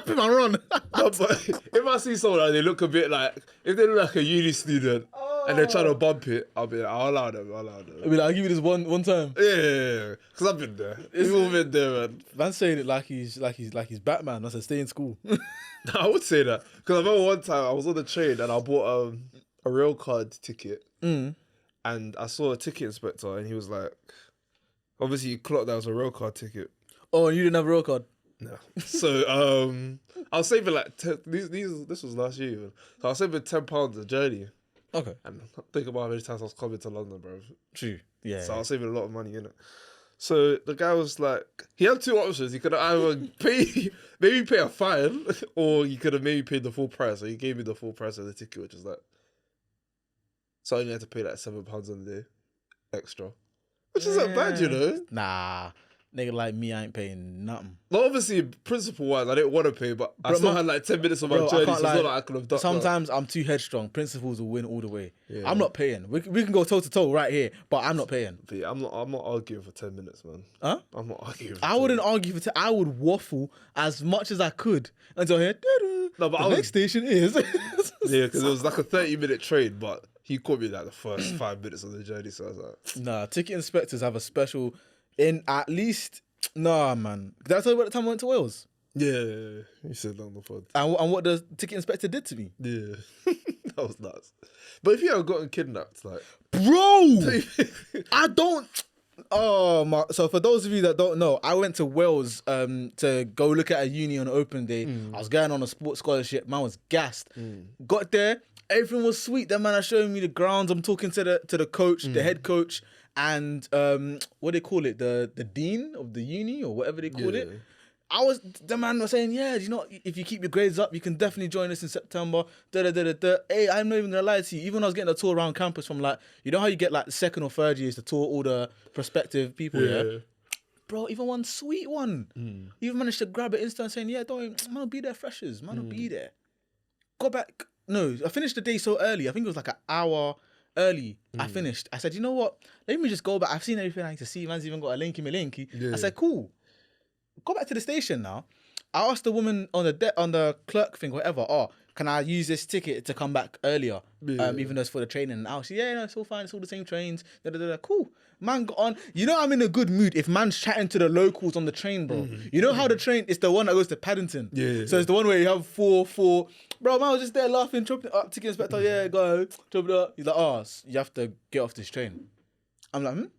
[SPEAKER 2] him and run.
[SPEAKER 1] No, but if I see someone and they look a bit like, if they look like a uni student and they're trying to bump it, I'll be like, I'll allow them.
[SPEAKER 2] I mean, I'll give you this one time.
[SPEAKER 1] Yeah, because I've been there. We've all been there, man.
[SPEAKER 2] Man's saying it like he's Batman. I said, stay in school.
[SPEAKER 1] I would say that. Because I remember one time I was on the train and I bought a rail card ticket. And I saw a ticket inspector and he was like, obviously he clocked that was a rail card ticket.
[SPEAKER 2] Oh, and you didn't have a roll card?
[SPEAKER 1] No. So I was saving like, this was last year even. So I was saving £10 a journey.
[SPEAKER 2] Okay.
[SPEAKER 1] And think about how many times I was coming to London, bro.
[SPEAKER 2] True. Yeah.
[SPEAKER 1] So I was saving a lot of money, innit? So the guy was like, he had 2 options. He could either maybe pay a fine, or he could have maybe paid the full price. So he gave me the full price of the ticket, which is like, so I only had to pay like £7 on the day extra, which isn't bad, you know.
[SPEAKER 2] Nah. Nigga like me, I ain't paying nothing.
[SPEAKER 1] Well, obviously, principle-wise, I didn't want to pay, but I
[SPEAKER 2] Bro,
[SPEAKER 1] still had like 10 minutes of my
[SPEAKER 2] Bro, I
[SPEAKER 1] journey, so
[SPEAKER 2] can't
[SPEAKER 1] it's
[SPEAKER 2] lie.
[SPEAKER 1] not like I could have done
[SPEAKER 2] Sometimes I'm too headstrong. Principles will win all the way.
[SPEAKER 1] Yeah.
[SPEAKER 2] I'm not paying. We can go toe to toe right here, but I'm not paying.
[SPEAKER 1] But yeah, I'm not arguing for 10 minutes, man.
[SPEAKER 2] Huh?
[SPEAKER 1] I'm not arguing for
[SPEAKER 2] I
[SPEAKER 1] 10
[SPEAKER 2] wouldn't
[SPEAKER 1] minutes.
[SPEAKER 2] argue for. I would waffle as much as I could until I hear.
[SPEAKER 1] No, but
[SPEAKER 2] the
[SPEAKER 1] I was-
[SPEAKER 2] next station is.
[SPEAKER 1] Yeah, because it was like a 30-minute train, but he caught me like the first 5 minutes of the journey, so I was like,
[SPEAKER 2] Nah, ticket inspectors have a special. In at least, nah, man. Did I tell you about the time I went to Wales?
[SPEAKER 1] yeah, you said that on the pod.
[SPEAKER 2] And what the ticket inspector did to me,
[SPEAKER 1] Yeah, that was nuts. But if you had gotten kidnapped, like,
[SPEAKER 2] bro. I don't. Oh my! So for those of you that don't know, I went to Wales to go look at a uni on open day. I was going on a sports scholarship. Man was gassed. Got there, everything was sweet. That man are showing me the grounds. I'm talking to the coach, the head coach, and what they call it, the dean of the uni or whatever they call it. The man was saying, yeah, you know, if you keep your grades up, you can definitely join us in September. Hey, I'm not even gonna lie to you. Even when I was getting a tour around campus from like, you know how you get like the 2nd or 3rd years to tour all the prospective people, yeah? Bro, even one sweet one. Even managed to grab it instant saying, yeah, don't, man will be there freshers. Man will be there. Got back. No, I finished the day so early. I think it was like an hour early. I finished. I said, you know what? Let me just go back. I've seen everything I need to see. Man's even got a linky me linky.
[SPEAKER 1] Yeah.
[SPEAKER 2] I said, cool. Go back to the station now. I asked the woman on the clerk thing, whatever. Oh, can I use this ticket to come back earlier? Even though it's for the training. And I was, yeah, no, it's all fine. It's all the same trains. Da, da, da, da. Cool. Man got on. You know I'm in a good mood if man's chatting to the locals on the train, bro. You know how the train, it's the one that goes to Paddington.
[SPEAKER 1] Yeah.
[SPEAKER 2] So it's the one where you have four. Bro, man was just there laughing, chopping it up. Ticket inspector, yeah, go. Chop it up. He's like, oh, you have to get off this train. I'm like,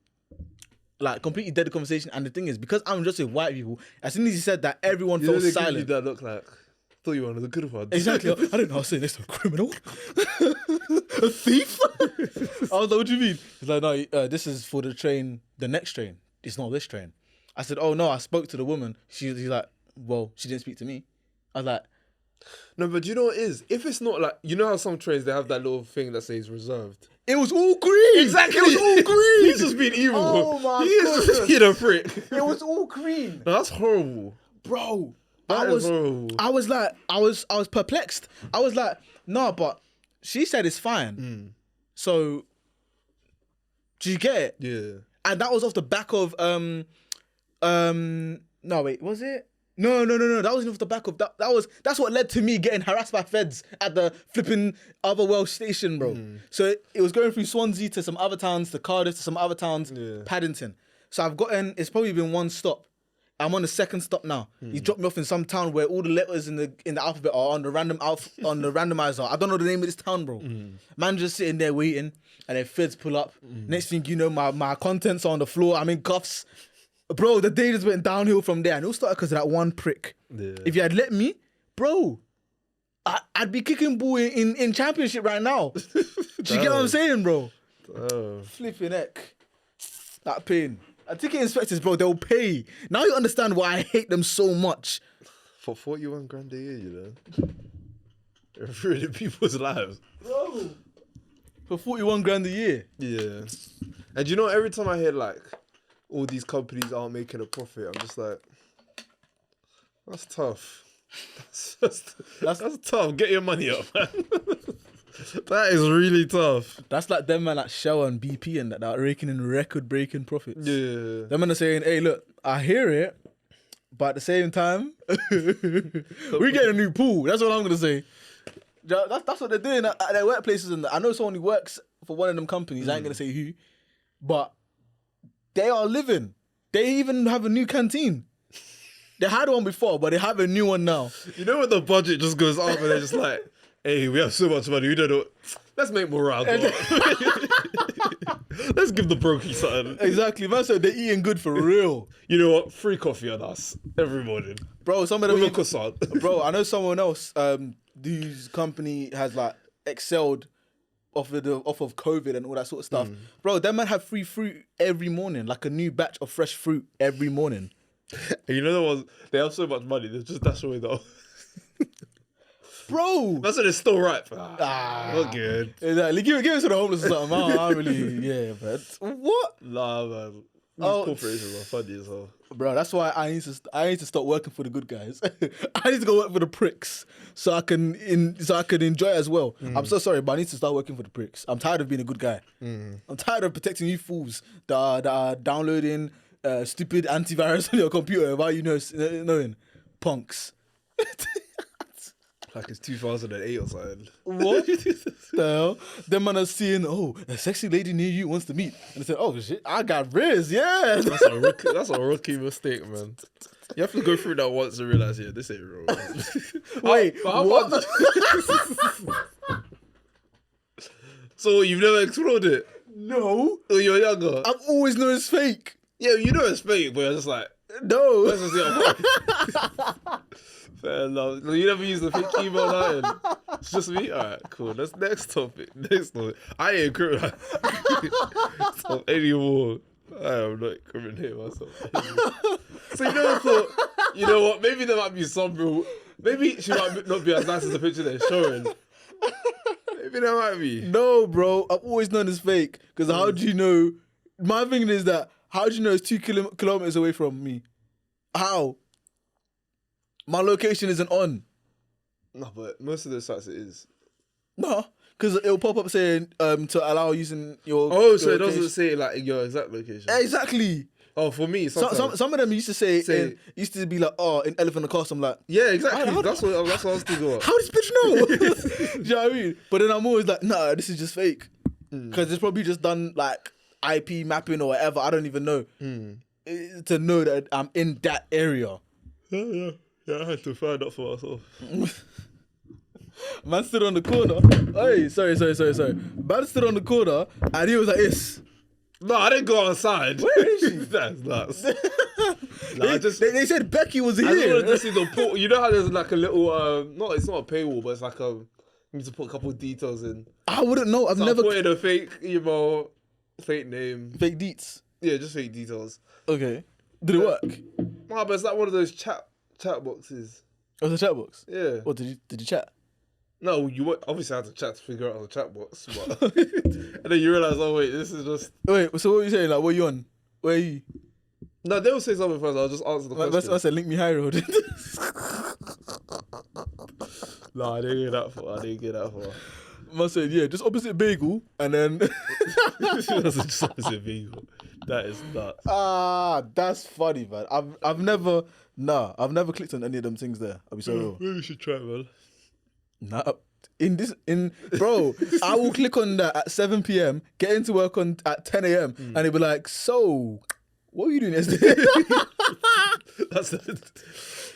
[SPEAKER 2] Like, completely dead the conversation. And the thing is, because I'm just with white people, as soon as he said that, everyone felt silent.
[SPEAKER 1] That look like. Thought you were one of the good ones.
[SPEAKER 2] Exactly. I didn't know I was saying this to a criminal. A thief? I was like, what do you mean? He's like, no, this is for the train, the next train. It's not this train. I said, oh no, I spoke to the woman. He's like, well, she didn't speak to me. I was like,
[SPEAKER 1] no, but do you know what it is? If it's not like, you know how some trains, they have that little thing that says reserved.
[SPEAKER 2] it was all green.
[SPEAKER 1] Exactly.
[SPEAKER 2] It was all green.
[SPEAKER 1] He's just being evil.
[SPEAKER 2] Oh my
[SPEAKER 1] He is just being a prick.
[SPEAKER 2] It was all green.
[SPEAKER 1] No, that's horrible.
[SPEAKER 2] Bro.
[SPEAKER 1] That is horrible.
[SPEAKER 2] I was perplexed. I was like, no, but she said it's fine. So, do you get it?
[SPEAKER 1] Yeah.
[SPEAKER 2] And that was off the back of no wait, was it? No. That wasn't off the back of that's what led to me getting harassed by feds at the flipping other Welsh station, bro. So it was going through Swansea to some other towns, to Cardiff to some other towns, Paddington. So I've gotten, it's probably been one stop. I'm on the second stop now. He dropped me off in some town where all the letters in the alphabet are on the randomizer. I don't know the name of this town, bro. Man just sitting there waiting, and then feds pull up. Next thing you know, my contents are on the floor. I'm in cuffs. Bro, the day just went downhill from there. And it all started because of that one prick. Yeah. If you had let me, bro, I'd be kicking ball in championship right now. Do you get what I'm saying, bro? Flipping heck. That pain. Ticket inspectors, bro, they'll pay. Now you understand why I hate them so much.
[SPEAKER 1] For 41 grand a year, you know? They're ruining people's lives.
[SPEAKER 2] Bro. For 41 grand a year.
[SPEAKER 1] Yeah. And you know, every time I hear like all these companies aren't making a profit, I'm just like, that's tough. That's tough. Get your money up, man. That is really tough.
[SPEAKER 2] That's like them man at Shell and BP and that are raking in record-breaking profits.
[SPEAKER 1] Yeah.
[SPEAKER 2] Them man are saying, hey, look, I hear it, but at the same time, we get a new pool. That's what I'm going to say. That's what they're doing at their workplaces. And I know someone who works for one of them companies, I ain't going to say who, but they are living. They even have a new canteen. They had one before, but they have a new one now.
[SPEAKER 1] You know when the budget just goes up and they're just like, hey, we have so much money, we don't know. Let's make morale go up. Let's give the brokey something.
[SPEAKER 2] Exactly, man. So they're eating good for real.
[SPEAKER 1] You know what? Free coffee on us every morning.
[SPEAKER 2] Bro, some of them...
[SPEAKER 1] With a croissant.
[SPEAKER 2] Bro, I know someone else whose company has like excelled off of COVID and all that sort of stuff. Bro, that man have free fruit every morning, like a new batch of fresh fruit every morning.
[SPEAKER 1] And you know the ones, they have so much money, they just dash away though.
[SPEAKER 2] Bro,
[SPEAKER 1] that's when it's still ripe. Not good.
[SPEAKER 2] Exactly. Give it to the homeless or something. I really, yeah, but what?
[SPEAKER 1] Nah, man. Corporations are funny as well.
[SPEAKER 2] Bro, that's why I need to start working for the good guys. I need to go work for the pricks so I can enjoy it as well. I'm so sorry, but I need to start working for the pricks. I'm tired of being a good guy. I'm tired of protecting you fools that are downloading stupid antivirus on your computer without you knowing. Punks.
[SPEAKER 1] Like it's 2008 or something.
[SPEAKER 2] What the hell? Them man are seeing, a sexy lady near you wants to meet. And they said, oh shit, I got Riz, yeah.
[SPEAKER 1] That's a rookie mistake, man. You have to go through that once and realize, yeah, this ain't real.
[SPEAKER 2] Wait, what?
[SPEAKER 1] So you've never explored it?
[SPEAKER 2] No.
[SPEAKER 1] When you're younger?
[SPEAKER 2] I've always known it's fake.
[SPEAKER 1] Yeah, you know it's fake, but you're just like,
[SPEAKER 2] no.
[SPEAKER 1] Let's just see. Fair enough. You never use the fake email now. It's just me? Alright, cool. That's next topic. I ain't criminal anymore. I am not incriminating myself. So you never thought, you know what, maybe there might be some real, maybe she might not be as nice as the picture they're showing. Maybe there might be.
[SPEAKER 2] No, bro. I've always known it's fake. Because how do you know? My thing is that, how do you know it's 2 kilometers away from me? How? My location isn't on.
[SPEAKER 1] No, but most of those sites it is.
[SPEAKER 2] No, because it'll pop up saying to allow using your.
[SPEAKER 1] Oh,
[SPEAKER 2] your
[SPEAKER 1] so it
[SPEAKER 2] location.
[SPEAKER 1] doesn't say like your exact location.
[SPEAKER 2] Exactly.
[SPEAKER 1] Oh, for me,
[SPEAKER 2] Some of them used to say used to be like, oh, in Elephant and Castle. I'm like,
[SPEAKER 1] yeah, exactly. That's what I was thinking about.
[SPEAKER 2] how does bitch know? Do you know what I mean? But then I'm always like, nah, this is just fake. Because it's probably just done like IP mapping or whatever. I don't even know. To know that I'm in that area.
[SPEAKER 1] Yeah, I had to find out for myself.
[SPEAKER 2] Man stood on the corner. Hey, sorry. Man stood on the corner and he was like this.
[SPEAKER 1] No, I didn't go outside.
[SPEAKER 2] Where is she?
[SPEAKER 1] That's nuts.
[SPEAKER 2] They said Becky was here.
[SPEAKER 1] I just wanted to see the portal. You know how there's like a little, no, it's not a paywall, but it's like you need to put a couple of details in.
[SPEAKER 2] I wouldn't know. I've never
[SPEAKER 1] put in a fake email, fake name.
[SPEAKER 2] Fake deets.
[SPEAKER 1] Yeah, just fake details.
[SPEAKER 2] Okay. Did it work?
[SPEAKER 1] Nah, but it's like one of those chat boxes.
[SPEAKER 2] Oh, the chat box?
[SPEAKER 1] Yeah.
[SPEAKER 2] What, did you chat?
[SPEAKER 1] No, you obviously had to chat to figure out the chat box, but and then you realise, oh wait, this is just.
[SPEAKER 2] Wait, so what are you saying? Like, what are you on? Where are you?
[SPEAKER 1] No, they will say something first. I'll just answer the question.
[SPEAKER 2] I said, link me high road.
[SPEAKER 1] No, I didn't get that far.
[SPEAKER 2] Man said, yeah, just opposite bagel, and then.
[SPEAKER 1] Just opposite bagel. That is nuts.
[SPEAKER 2] That's funny, man. I've never clicked on any of them things there. I'll be so real.
[SPEAKER 1] Maybe you should try, man.
[SPEAKER 2] Nah, bro, I will click on that at 7 p.m, get into work at 10 a.m, and it'll be like, so, what were you doing yesterday?
[SPEAKER 1] That's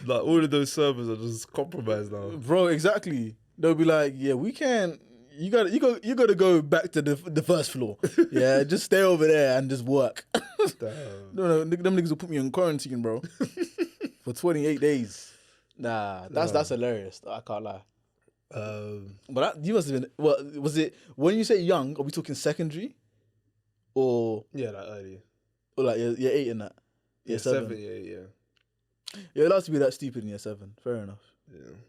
[SPEAKER 1] like all of those servers are just compromised now.
[SPEAKER 2] Bro, exactly. They'll be like, yeah, we can't. You gotta go back to the first floor. Yeah, just stay over there and just work.
[SPEAKER 1] Damn.
[SPEAKER 2] No, them niggas will put me in quarantine, bro, for 28 days. Nah, that's hilarious. I can't lie. But you must have been. Well, was it when you say young? Are we talking secondary, or
[SPEAKER 1] yeah, like early,
[SPEAKER 2] or like year 8 in that? Year 7.
[SPEAKER 1] Yeah.
[SPEAKER 2] You're allowed to be that stupid in year 7. Fair enough.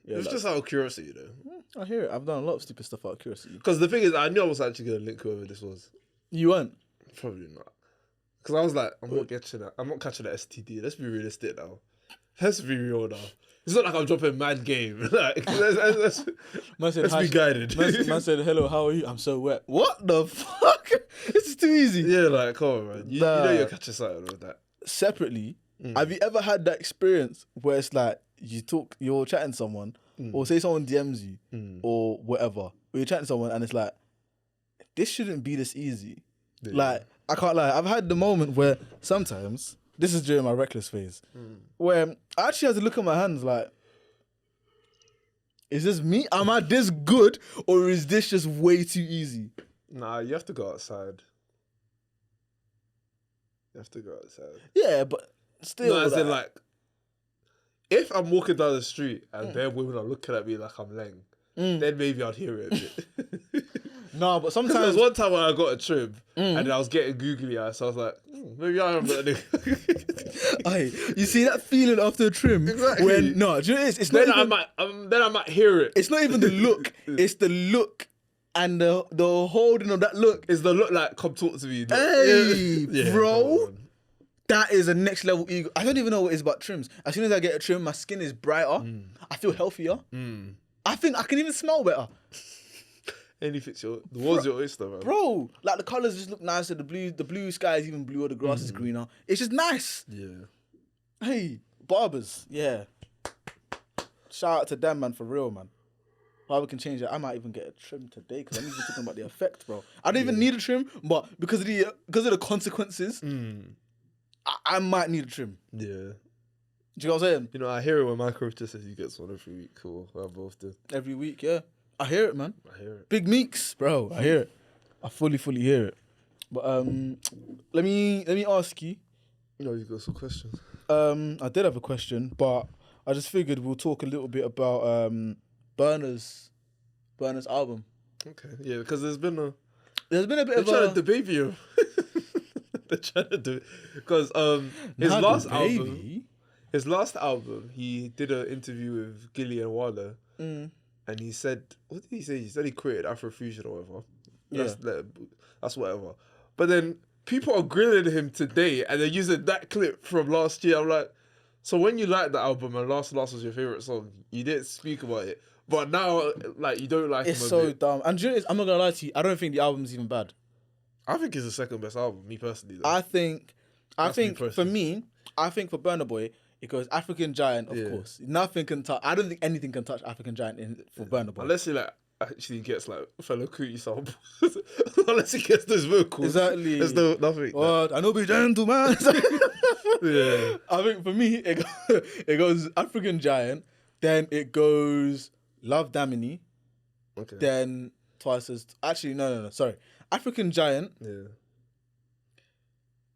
[SPEAKER 1] Yeah, it's just out of curiosity, though.
[SPEAKER 2] I hear it. I've done a lot of stupid stuff out of curiosity.
[SPEAKER 1] Because the thing is, I knew I was actually gonna link whoever this was.
[SPEAKER 2] You weren't?
[SPEAKER 1] Probably not. Because I was like, I'm not catching that STD. Let's be realistic now. Let's be real now. It's not like I'm dropping mad game. Like, let's be guided.
[SPEAKER 2] Man said, hello, how are you? I'm so wet. What the fuck? This is too easy.
[SPEAKER 1] Yeah, like, come on, man. You know you're catching something with that.
[SPEAKER 2] Separately, have you ever had that experience where it's like you're chatting to someone, or say someone DMs you, or whatever, or you're chatting to someone and it's like, this shouldn't be this easy. Yeah. Like, I can't lie. I've had the moment where sometimes, this is during my reckless phase, where I actually had to look at my hands like, is this me? Am I this good? Or is this just way too easy?
[SPEAKER 1] Nah, you have to go outside. Yeah,
[SPEAKER 2] but still.
[SPEAKER 1] No, as in like, if I'm walking down the street and bare women are looking at me like I'm leng, then maybe I'd hear it a bit.
[SPEAKER 2] No, but sometimes...
[SPEAKER 1] There was one time when I got a trim and I was getting googly eyes, so I was like, maybe I am that nigga.
[SPEAKER 2] Aye, you see that feeling after a trim?
[SPEAKER 1] Exactly.
[SPEAKER 2] When, no, do you know what it is? It's not even,
[SPEAKER 1] then I might hear it.
[SPEAKER 2] It's not even the look. It's the look and the holding of that look.
[SPEAKER 1] It's the look like, come talk to me.
[SPEAKER 2] Hey, bro. That is a next level ego. I don't even know what it is about trims. As soon as I get a trim, my skin is brighter. I feel healthier. I think I can even smell better.
[SPEAKER 1] Anything, the world's your oyster, man.
[SPEAKER 2] Bro, like the colours just look nicer. The blue sky is even bluer. The grass is greener. It's just nice.
[SPEAKER 1] Yeah.
[SPEAKER 2] Hey, barbers. Yeah. Shout out to them, man, for real, man. Barber can change it. I might even get a trim today because I'm even talking about the effect, bro. I don't even need a trim, but because of the consequences, I might need a trim.
[SPEAKER 1] Yeah.
[SPEAKER 2] Do you know what I'm saying?
[SPEAKER 1] You know, I hear it when my coach says he gets one every week. Cool. I both do.
[SPEAKER 2] Every week, yeah. I hear it, man.
[SPEAKER 1] I hear it.
[SPEAKER 2] Big Meeks, bro. I hear it. I fully hear it. But let me ask you.
[SPEAKER 1] No, you got some questions.
[SPEAKER 2] I did have a question, but I just figured we'll talk a little bit about BURNA's album.
[SPEAKER 1] Okay. Yeah, because there's been a
[SPEAKER 2] bit of
[SPEAKER 1] They're trying to debate you. They're trying to do it. Because his last album, he did an interview with Gilly and Wale. And he said, what did he say? He said he created Afrofusion or whatever. That's whatever. But then people are grilling him today and they're using that clip from last year. I'm like, so when you liked the album and Last was your favourite song, you didn't speak about it. But now, like, you don't like
[SPEAKER 2] It's
[SPEAKER 1] him a
[SPEAKER 2] so
[SPEAKER 1] bit.
[SPEAKER 2] dumb. And do you know, I'm not gonna lie to you. I don't think the album's even bad.
[SPEAKER 1] I think it's the second best album, me personally. Though.
[SPEAKER 2] I think
[SPEAKER 1] That's me
[SPEAKER 2] for
[SPEAKER 1] personally.
[SPEAKER 2] me, I think for Burna Boy, it goes African Giant, of course. Nothing can touch. I don't think anything can touch African Giant for Burna Boy.
[SPEAKER 1] Unless he like actually gets like fellow Cootie samples. Unless he gets those vocals.
[SPEAKER 2] Exactly.
[SPEAKER 1] There's nothing.
[SPEAKER 2] What? I know be gentleman.
[SPEAKER 1] Yeah.
[SPEAKER 2] I think for me, it goes African Giant, then it goes Love Damini,
[SPEAKER 1] Okay.
[SPEAKER 2] then Twice as... Actually, no, sorry. African Giant,
[SPEAKER 1] Yeah.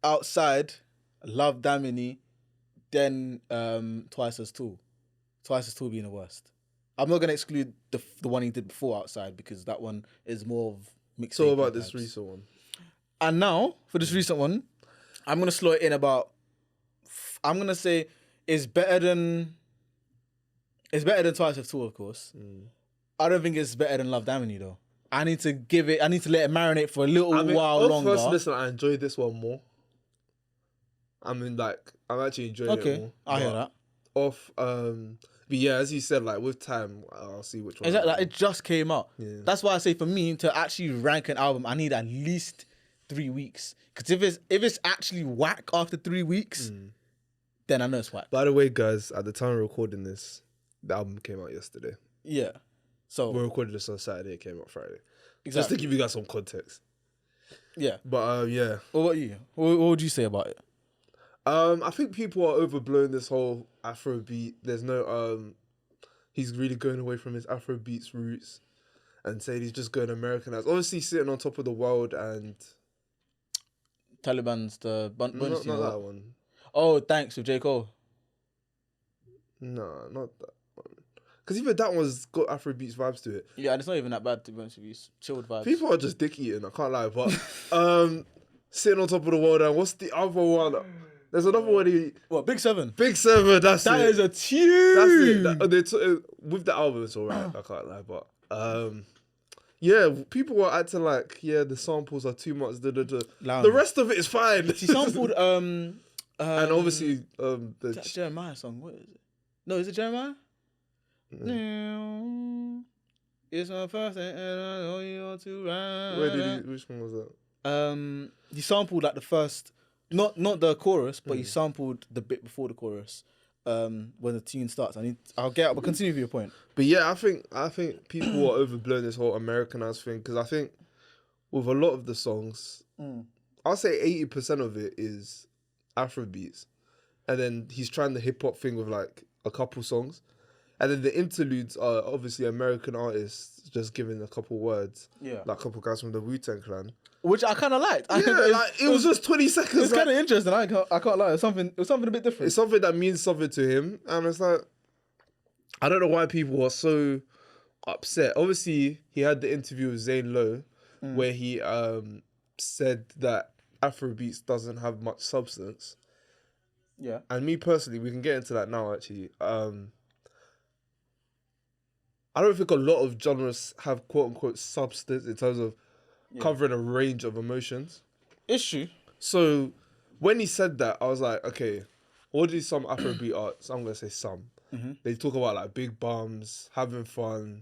[SPEAKER 2] Outside, Love Damini, then Twice as Tall. Twice as Tall being the worst. I'm not going to exclude the one he did before Outside because that one is more of mixed.
[SPEAKER 1] So about this recent one.
[SPEAKER 2] And now, for this recent one, I'm going to slow it in about... I'm going to say it's better than Twice as Tall, of course. I don't think it's better than Love Damini, though. I need to let it marinate for a little while longer.
[SPEAKER 1] First listen, I enjoyed this one more. I'm actually enjoying it more.
[SPEAKER 2] Okay, I hear that.
[SPEAKER 1] But yeah, as you said, like with time, I'll see which one.
[SPEAKER 2] Exactly, like, it just came out.
[SPEAKER 1] Yeah.
[SPEAKER 2] That's why I say for me to actually rank an album, I need at least 3 weeks. Because if it's actually whack after 3 weeks, then I know it's whack.
[SPEAKER 1] By the way, guys, at the time of recording this, the album came out yesterday.
[SPEAKER 2] Yeah. So
[SPEAKER 1] We're recording this on Saturday. It came out Friday.
[SPEAKER 2] exactly.
[SPEAKER 1] Just to give you guys some context.
[SPEAKER 2] Yeah.
[SPEAKER 1] But yeah.
[SPEAKER 2] What about you? What would you say about it?
[SPEAKER 1] I think people are overblowing this whole Afrobeat. There's no he's really going away from his Afrobeats roots and saying he's just going Americanized. Obviously sitting on top of the world and
[SPEAKER 2] Taliban's the
[SPEAKER 1] not that one.
[SPEAKER 2] Oh, thanks with J. Cole.
[SPEAKER 1] No, not that one. Because even that one's got Afrobeats vibes to it.
[SPEAKER 2] Yeah, it's not even that bad to be honest with you. It's chilled vibes.
[SPEAKER 1] People are just dick eating, I can't lie. But sitting on top of the world and what's the other one? There's another one.
[SPEAKER 2] What, Big 7?
[SPEAKER 1] Big 7, that's it.
[SPEAKER 2] That is a tune.
[SPEAKER 1] That's it. With the album, it's alright. I can't lie, but yeah, people were acting like the samples are too much. The rest of it is fine.
[SPEAKER 2] She sampled
[SPEAKER 1] and obviously
[SPEAKER 2] that Jeremiah song. What is it? No, is it Jeremiah? It's my first day and I know you want to ride.
[SPEAKER 1] Which one was that?
[SPEAKER 2] He sampled like the first, not the chorus, but he sampled the bit before the chorus. When the tune starts, I'll continue with your point.
[SPEAKER 1] But yeah, I think people are overblowing this whole Americanized thing because I think with a lot of the songs, I'll say 80% of it is Afrobeats, and then he's trying the hip hop thing with like a couple songs, and then the interludes are obviously American artists just giving a couple words, like a couple guys from the Wu-Tang Clan.
[SPEAKER 2] Which I kind of liked.
[SPEAKER 1] It was just 20 seconds.
[SPEAKER 2] It's kind of interesting. I can't lie. It was something a bit different.
[SPEAKER 1] It's something that means something to him, and it's like I don't know why people are so upset. Obviously, he had the interview with Zane Lowe where he said that Afrobeats doesn't have much substance.
[SPEAKER 2] Yeah.
[SPEAKER 1] And me personally, we can get into that now. Actually, I don't think a lot of genres have quote unquote substance in terms of covering a range of emotions.
[SPEAKER 2] It's true.
[SPEAKER 1] So when he said that, I was like, okay, what do some Afrobeat artists? I'm gonna say some. They talk about like big bums, having fun.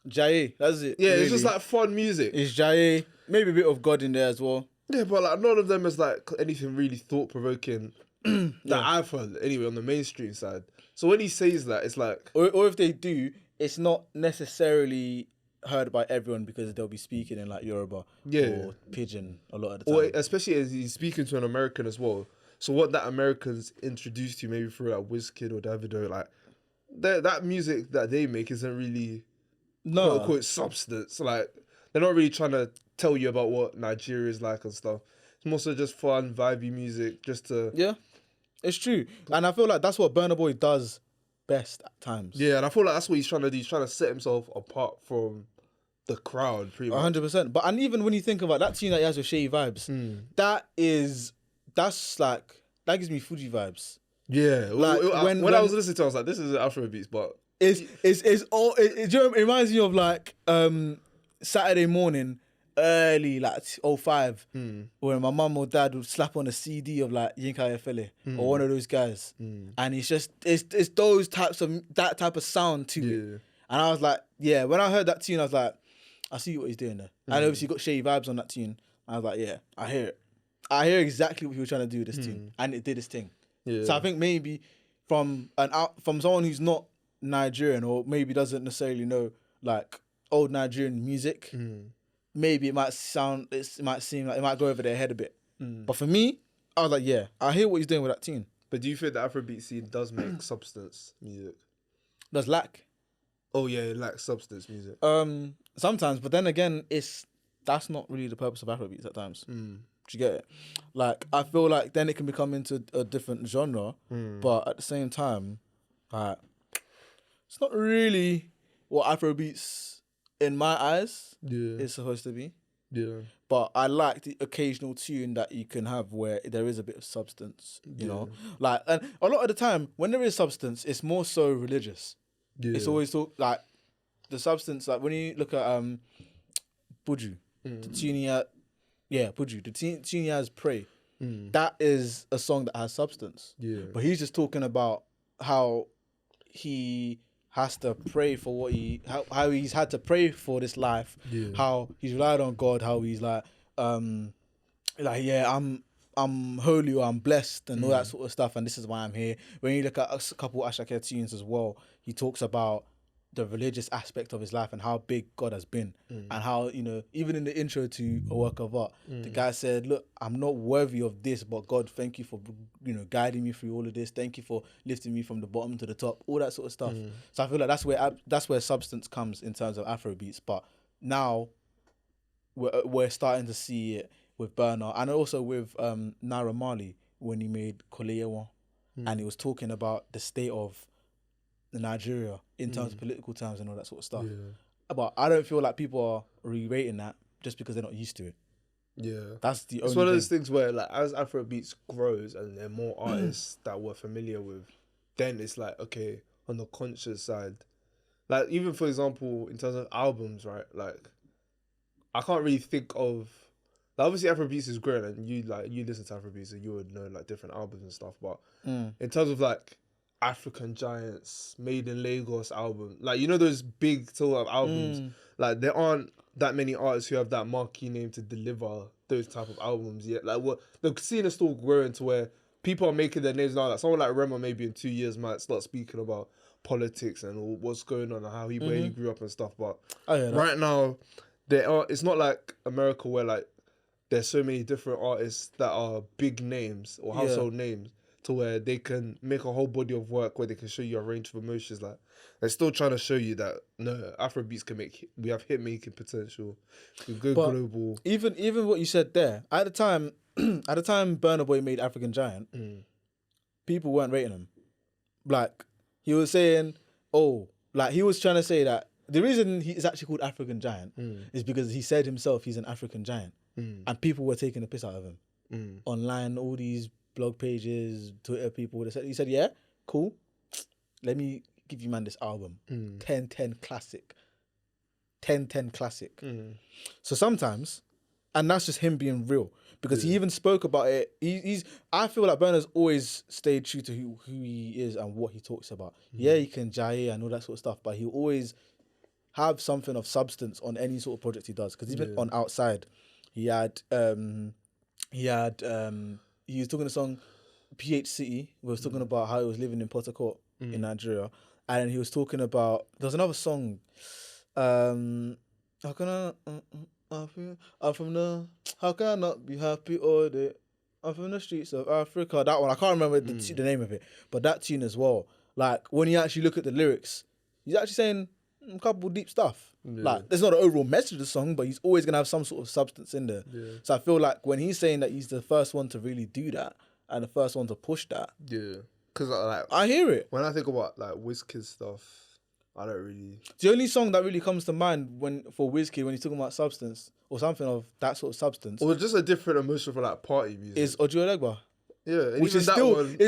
[SPEAKER 2] Jaye, that's it.
[SPEAKER 1] Yeah,
[SPEAKER 2] really.
[SPEAKER 1] it's just like fun music.
[SPEAKER 2] It's Jaye, maybe a bit of God in there as well.
[SPEAKER 1] Yeah, but like none of them is like anything really thought provoking that I've heard anyway on the mainstream side. So when he says that, it's like,
[SPEAKER 2] or if they do, it's not necessarily heard by everyone because they'll be speaking in like Yoruba or Pidgin a lot of the time.
[SPEAKER 1] Or especially as he's speaking to an American as well. So what that Americans introduced you maybe through like Wizkid or Davido, like that music that they make isn't really quote unquote substance. Like they're not really trying to tell you about what Nigeria is like and stuff. It's more so just fun, vibey music, just to
[SPEAKER 2] it's true. And I feel like that's what Burna Boy does best at times.
[SPEAKER 1] Yeah, and I feel like that's what he's trying to do. He's trying to set himself apart from the crowd, pretty much.
[SPEAKER 2] 100%. But and even when you think about that tune that he has with Shady Vibes, that gives me Fuji vibes.
[SPEAKER 1] Yeah,
[SPEAKER 2] like
[SPEAKER 1] when I was listening to it, I was like, this is Afrobeats, but
[SPEAKER 2] it reminds me of like Saturday morning, early like 05, when my mum or dad would slap on a CD of like Yinka Efele or one of those guys, and it's those types of that type of sound to it. And I was like, yeah, when I heard that tune, I was like, I see what he's doing there. And obviously got shady vibes on that tune. I was like, yeah, I hear it. I hear exactly what he was trying to do with this tune. And it did its thing.
[SPEAKER 1] Yeah.
[SPEAKER 2] So I think maybe from someone who's not Nigerian or maybe doesn't necessarily know like old Nigerian music, maybe it might seem like it might go over their head a bit. But for me, I was like, yeah, I hear what he's doing with that tune.
[SPEAKER 1] But do you think the Afrobeat scene does make substance music?
[SPEAKER 2] Does lack?
[SPEAKER 1] Oh yeah, it lacks substance music.
[SPEAKER 2] Sometimes, but then again, that's not really the purpose of Afrobeats at times. Do you get it? Like, I feel like then it can become into a different genre, but at the same time, it's not really what Afrobeats, in my eyes, is supposed to be.
[SPEAKER 1] Yeah.
[SPEAKER 2] But I like the occasional tune that you can have where there is a bit of substance, you know? Like, and a lot of the time, when there is substance, it's more so religious. Yeah. It's always like the substance, like when you look at Buju, the tune he had, Buju, the tune he has Pray, that is a song that has substance. Yeah. But he's just talking about how he has to pray for how he's had to pray for this life, how he's relied on God, how he's like I'm holy or I'm blessed and all that sort of stuff, and this is why I'm here. When you look at a couple of Ashake tunes as well, he talks about the religious aspect of his life and how big God has been, and how, you know, even in the intro to A Work of Art, the guy said, look, I'm not worthy of this, but God, thank you for, you know, guiding me through all of this. Thank you for lifting me from the bottom to the top, all that sort of stuff. So I feel like that's where substance comes in terms of Afrobeats. But now we're starting to see it with BURNA and also with Naira Marley when he made Koleyewa, and he was talking about the state of Nigeria in terms of political terms and all that sort of stuff. But I don't feel like people are re-rating that just because they're not used to it. Yeah, that's the only
[SPEAKER 1] It's one of those things where, like, as Afrobeats grows and there are more artists that we're familiar with, then it's like, okay, on the conscious side, like, even for example, in terms of albums, right? Like, I can't really think of, like, obviously Afrobeats is great, and you listen to Afrobeats and you would know like different albums and stuff. But in terms of like African Giants, Made in Lagos album, like, you know, those big sort of albums, like, there aren't that many artists who have that marquee name to deliver those type of albums yet. Like, what the scene is still growing to where people are making their names now. Like, someone like Rema maybe in 2 years might start speaking about politics and what's going on and how where he grew up and stuff. But right now, it's not like America where like there's so many different artists that are big names or household names, to where they can make a whole body of work where they can show you a range of emotions. Like, they're still trying to show you that no, Afrobeats we have hit making potential. We go global.
[SPEAKER 2] Even what you said there, at the time Burna Boy made African Giant, people weren't rating him. Like, he was saying, he was trying to say that the reason he is actually called African Giant is because he said himself he's an African giant, and people were taking the piss out of him online. All these blog pages, Twitter people, he said, yeah, cool, let me give you, man, this album, 10-10 classic, 10-10 classic. So sometimes, and that's just him being real, because he even spoke about it. I feel like Burna's always stayed true to who he is and what he talks about. Yeah, he can jaye and all that sort of stuff, but he'll always have something of substance on any sort of project he does. Because even on Outside, he was talking a song, PH City, we was talking about how he was living in Port Harcourt in Nigeria, and he was talking about, there's another song, how can I not be happy all day? I'm from the streets of Africa. That one, I can't remember the name of it, but that tune as well. Like, when you actually look at the lyrics, he's actually saying a couple deep stuff. Like, there's not an overall message of the song, but he's always gonna have some sort of substance in there. So I feel like when he's saying that he's the first one to really do that and the first one to push that,
[SPEAKER 1] because like,
[SPEAKER 2] I hear it.
[SPEAKER 1] When I think about like Wizkid stuff, I don't really.
[SPEAKER 2] The only song that really comes to mind for Wizkid when he's talking about substance or something of that sort of substance,
[SPEAKER 1] or just a different emotion for like party music,
[SPEAKER 2] is Ojo Legba.
[SPEAKER 1] Yeah,
[SPEAKER 2] which is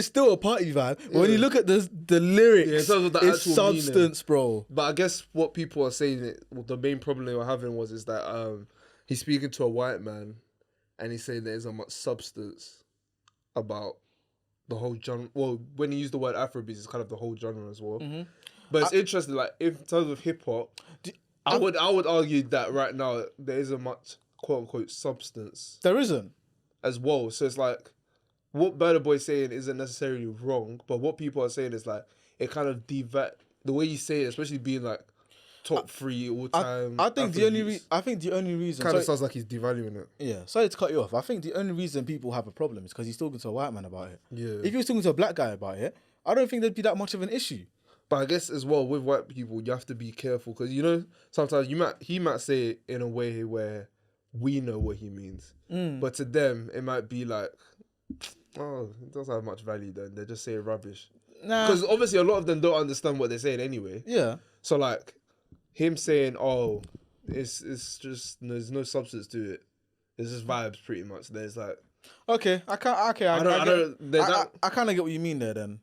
[SPEAKER 2] still a party vibe. But when you look at the lyrics, in terms of the it's substance, meaning, bro.
[SPEAKER 1] But I guess what people are saying, the main problem they were having is that he's speaking to a white man, and he's saying there isn't much substance about the whole genre. Well, when he used the word Afrobeats, it's kind of the whole genre as well. But it's interesting, like, in terms of hip hop, I would argue that right now there isn't much quote unquote substance.
[SPEAKER 2] There isn't.
[SPEAKER 1] As well. So it's like what Burna Boy's saying isn't necessarily wrong, but what people are saying is like it kind of the way you say it, especially being like top 3 all time.
[SPEAKER 2] I think the only reason
[SPEAKER 1] kind of sounds like he's devaluing it.
[SPEAKER 2] Yeah, sorry to cut you off. I think the only reason people have a problem is because he's talking to a white man about it.
[SPEAKER 1] Yeah.
[SPEAKER 2] If he was talking to a black guy about it, I don't think there'd be that much of an issue.
[SPEAKER 1] But I guess as well with white people, you have to be careful because you know sometimes he might say it in a way where we know what he means, but to them it might be like, oh, it doesn't have much value. Then they're just saying rubbish. Because obviously a lot of them don't understand what they're saying anyway.
[SPEAKER 2] Yeah.
[SPEAKER 1] So like him saying, oh, it's just there's no substance to it. It's just vibes pretty much. There's like
[SPEAKER 2] okay, I kind of get what you mean there. Then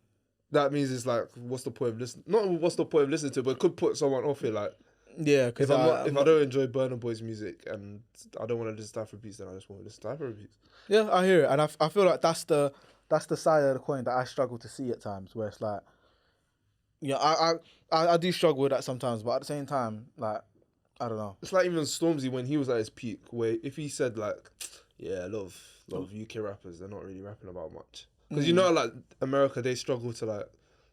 [SPEAKER 1] that means it's like, what's the point of listening? Not what's the point of listening to, it, but it could put someone off it. Like,
[SPEAKER 2] yeah, because
[SPEAKER 1] if I don't enjoy Burna Boy's music and I don't want to listen to Afrobeats, then I just want to listen to Afrobeats.
[SPEAKER 2] Yeah, I hear it, and I feel like that's the side of the coin that I struggle to see at times, where it's like, yeah, I do struggle with that sometimes, but at the same time, like, I don't know.
[SPEAKER 1] It's like even Stormzy when he was at his peak, where if he said like, yeah, a lot of UK rappers, they're not really rapping about much. Because you know, like America, they struggle to like,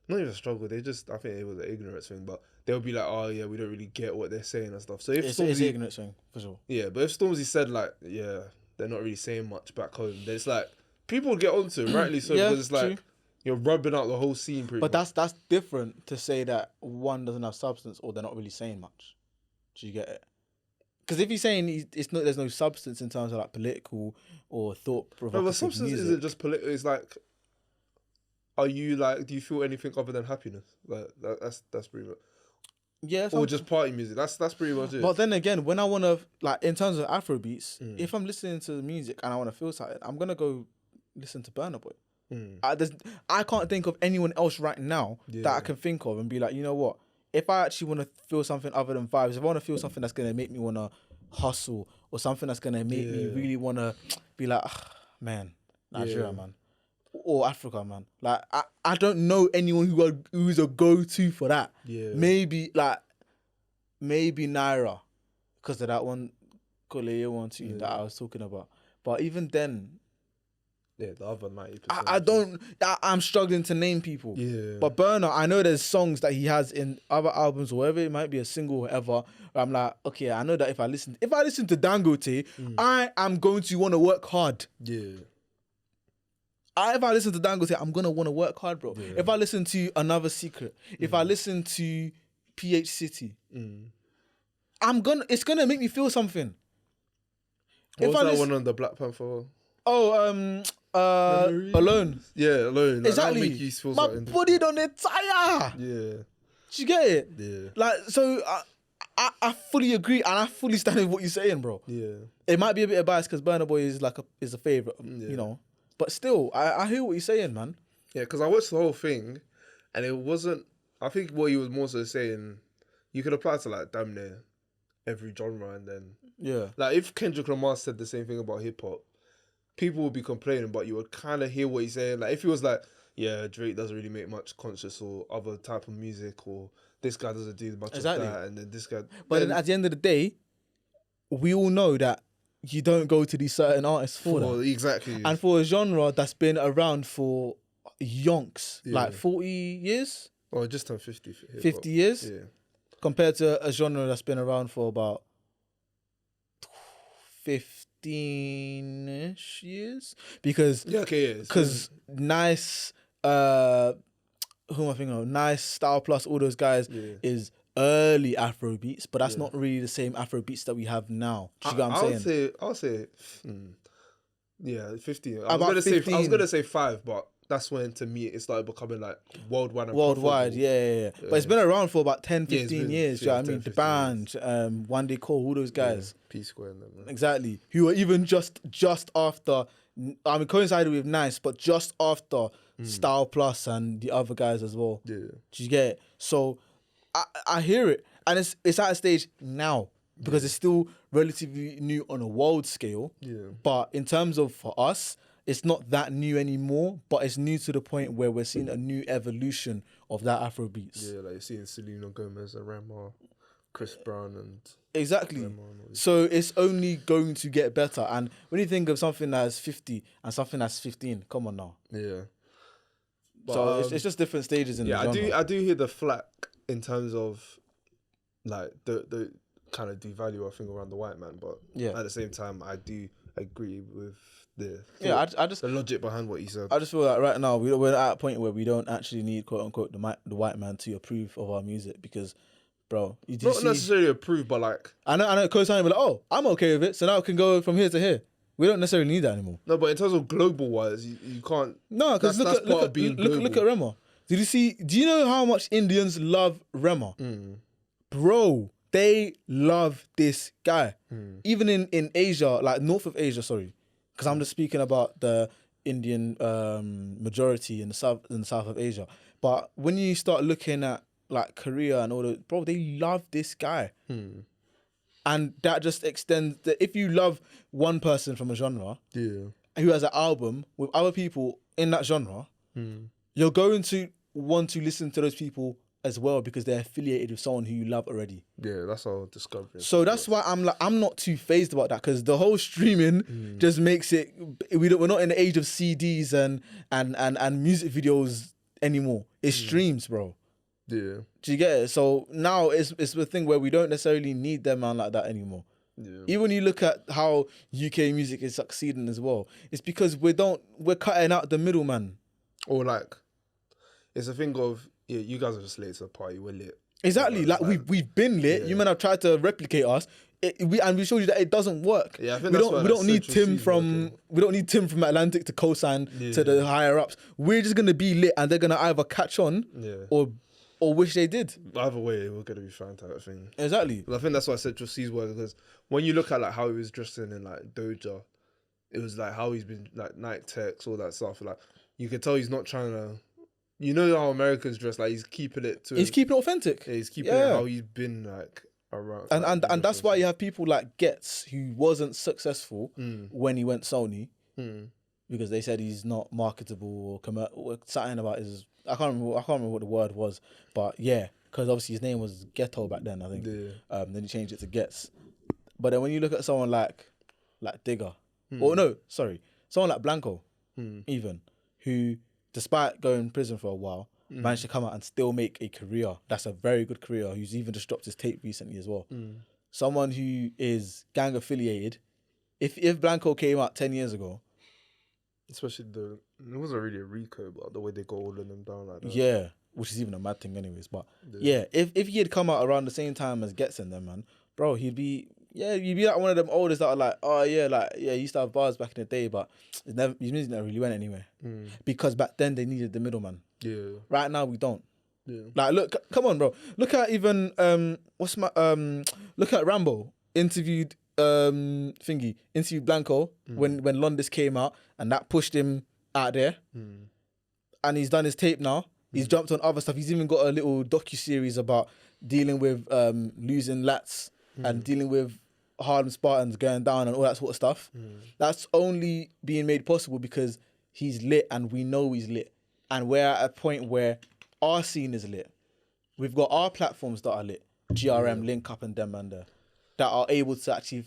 [SPEAKER 1] not even struggle. They just, I think it was an ignorance thing, but they'll be like, oh yeah, we don't really get what they're saying and stuff. So if
[SPEAKER 2] it's an ignorance thing for sure.
[SPEAKER 1] Yeah, but if Stormzy said like, yeah, they're not really saying much back home, then it's like people would get onto it, rightly so, because it's like you're rubbing out the whole scene pretty much.
[SPEAKER 2] But that's different to say that one doesn't have substance or they're not really saying much. Do you get it? Because if he's saying there's no substance in terms of like political or thought provocative
[SPEAKER 1] no, but substance
[SPEAKER 2] music.
[SPEAKER 1] isn't just political. It's like, are you like, do you feel anything other than happiness? Like that's pretty much.
[SPEAKER 2] Yeah.
[SPEAKER 1] Or just party music. That's pretty much it.
[SPEAKER 2] But then again, when I want to, like, in terms of Afrobeats, if I'm listening to the music and I want to feel something, I'm gonna go listen to Burna Boy. I can't think of anyone else right now that I can think of and be like, you know what? If I actually want to feel something other than vibes, if I want to feel something that's going to make me want to hustle or something that's going to make me really want to be like, man, Nigeria, man. Or Africa, man. Like, I don't know anyone who's a go-to for that.
[SPEAKER 1] Yeah.
[SPEAKER 2] Maybe Naira, because of that one, Koleye one too, that I was talking about. But even then...
[SPEAKER 1] Yeah, the other 90%.
[SPEAKER 2] I'm struggling to name people.
[SPEAKER 1] Yeah.
[SPEAKER 2] But Burna, I know there's songs that he has in other albums or whatever, it might be a single or whatever. I'm like, okay, I know that if I listen to Dangote, I am going to want to work hard.
[SPEAKER 1] Yeah.
[SPEAKER 2] If I listen to Dangote, I'm going to want to work hard, bro. Yeah. If I listen to Another Secret, if I listen to PH City, it's going to make me feel something.
[SPEAKER 1] What was that one on the Black Panther?
[SPEAKER 2] Oh, Alone.
[SPEAKER 1] Yeah, Alone. Like,
[SPEAKER 2] exactly.
[SPEAKER 1] Make you feel
[SPEAKER 2] my
[SPEAKER 1] something.
[SPEAKER 2] body don't tire.
[SPEAKER 1] Yeah.
[SPEAKER 2] Do you get it?
[SPEAKER 1] Yeah.
[SPEAKER 2] Like, so I fully agree and I fully stand with what you're saying, bro.
[SPEAKER 1] Yeah.
[SPEAKER 2] It might be a bit of bias because Burna Boy is like a favorite, you know. But still, I hear what you're saying, man.
[SPEAKER 1] Yeah, because I watched the whole thing, and it wasn't. I think what he was more so saying, you could apply to like damn near every genre, and then like if Kendrick Lamar said the same thing about hip hop, people would be complaining, but you would kind of hear what he's saying. Like if he was like, yeah, Drake doesn't really make much conscious or other type of music, or this guy doesn't do much of that, and then this guy.
[SPEAKER 2] But then at the end of the day, we all know that you don't go to these certain artists for that.
[SPEAKER 1] Exactly.
[SPEAKER 2] And for a genre that's been around for yonks, like 40 years?
[SPEAKER 1] Or just turned 50.
[SPEAKER 2] 50 years? Yeah. Compared to a genre that's been around for about 15-ish years. Because Nice, who am I thinking of? Nice, Style Plus, all those guys is early Afrobeats, but that's not really the same Afrobeats that we have now. Do you get what I'm saying?
[SPEAKER 1] I'll say 15. I was gonna say 5, but that's when to me it started becoming like worldwide.
[SPEAKER 2] Yeah. But it's been around for about 10, 15 years. Do you know what I mean? The band, One Day Call, all those guys.
[SPEAKER 1] P Square and them. Exactly.
[SPEAKER 2] Who were even just after. I mean, coincided with Nice, but just after Style Plus and the other guys as well.
[SPEAKER 1] Yeah.
[SPEAKER 2] Do you get it? So I hear it, and it's at a stage now because it's still relatively new on a world scale.
[SPEAKER 1] Yeah.
[SPEAKER 2] But in terms of for us, it's not that new anymore, but it's new to the point where we're seeing a new evolution of that Afrobeats.
[SPEAKER 1] Yeah, like you're seeing Selena Gomez and Rema, Chris Brown and
[SPEAKER 2] Exactly.
[SPEAKER 1] Rema and all these.
[SPEAKER 2] So it's only going to get better. And when you think of something that's 50 and something that's 15, come on now.
[SPEAKER 1] Yeah. But,
[SPEAKER 2] So it's just different stages in the genre.
[SPEAKER 1] I do hear the flack in terms of like the kind of devalue I think around the white man, but at the same time I do agree with the logic behind what he said.
[SPEAKER 2] I just feel like right now we're at a point where we don't actually need quote unquote the white man to approve of our music because, bro,
[SPEAKER 1] not necessarily approve, but like
[SPEAKER 2] I know co-signing, but like, oh, I'm okay with it, so now it can go from here to here. We don't necessarily need that anymore.
[SPEAKER 1] No, but in terms of global wise, you can't.
[SPEAKER 2] No, because look at Rema. Do you know how much Indians love Rema? Bro, they love this guy. Even in Asia, like north of Asia, sorry. Because I'm just speaking about the Indian majority in the south of Asia. But when you start looking at like Korea and all the, bro, they love this guy. And that just extends that if you love one person from a genre who has an album with other people in that genre, you're going to want to listen to those people as well because they're affiliated with someone who you love already.
[SPEAKER 1] Yeah, that's our discovery.
[SPEAKER 2] So that's why I'm not too phased about that because the whole streaming just makes it we're not in the age of CDs and music videos anymore. It's streams, bro.
[SPEAKER 1] Yeah.
[SPEAKER 2] Do you get it? So now it's the thing where we don't necessarily need them man like that anymore. Yeah. Even when you look at how UK music is succeeding as well, it's because we're cutting out the middleman.
[SPEAKER 1] Or like, it's a thing of you guys are just late to the party. We're lit.
[SPEAKER 2] Exactly. Like we've been lit. Yeah. You men have tried to replicate us. We showed you that it doesn't work.
[SPEAKER 1] Yeah, I think
[SPEAKER 2] we don't need Tim from Atlantic to co-sign to the higher ups. We're just gonna be lit, and they're gonna either catch on or wish they did.
[SPEAKER 1] Either way, we're gonna be fine type of thing.
[SPEAKER 2] Exactly.
[SPEAKER 1] I think that's why Central C's work because when you look at like how he was dressing in like Doja, it was like how he's been like Nike Techs, all that stuff. Like you can tell he's not trying to. You know how Americans dress, like he's keeping it to.
[SPEAKER 2] He's keeping it authentic.
[SPEAKER 1] Yeah, he's keeping it how he's been like around.
[SPEAKER 2] And that's why you have people like Getz who wasn't successful when he went Sony because they said he's not marketable or something about his. I can't remember what the word was, but yeah, because obviously his name was Ghetto back then. I think. Yeah. Then he changed it to Getz. But then when you look at someone like Digger, someone like Blanco, even who. Despite going in prison for a while, managed to come out and still make a career. That's a very good career. Who's even just dropped his tape recently as well. Someone who is gang affiliated. If Blanco came out 10 years ago,
[SPEAKER 1] especially it wasn't really a Rico, but the way they got all of them down like that.
[SPEAKER 2] Yeah, which is even a mad thing, anyways. But yeah, if he had come out around the same time as Getz and them, man, bro, you'd be like one of them oldest that are like, he used to have bars back in the day, but his music never really went anywhere. Because back then they needed the middleman. Yeah. Right now we don't. Yeah. Like, look, come on, bro. Look at even look at Rambo interviewed Blanco when Londis came out, and that pushed him out there. And he's done his tape now. He's jumped on other stuff. He's even got a little docu-series about dealing with losing lats and dealing with Harlem Spartans going down and all that sort of stuff. That's only being made possible because he's lit and we know he's lit. And we're at a point where our scene is lit. We've got our platforms that are lit. GRM, Link Up and them and that are able to actually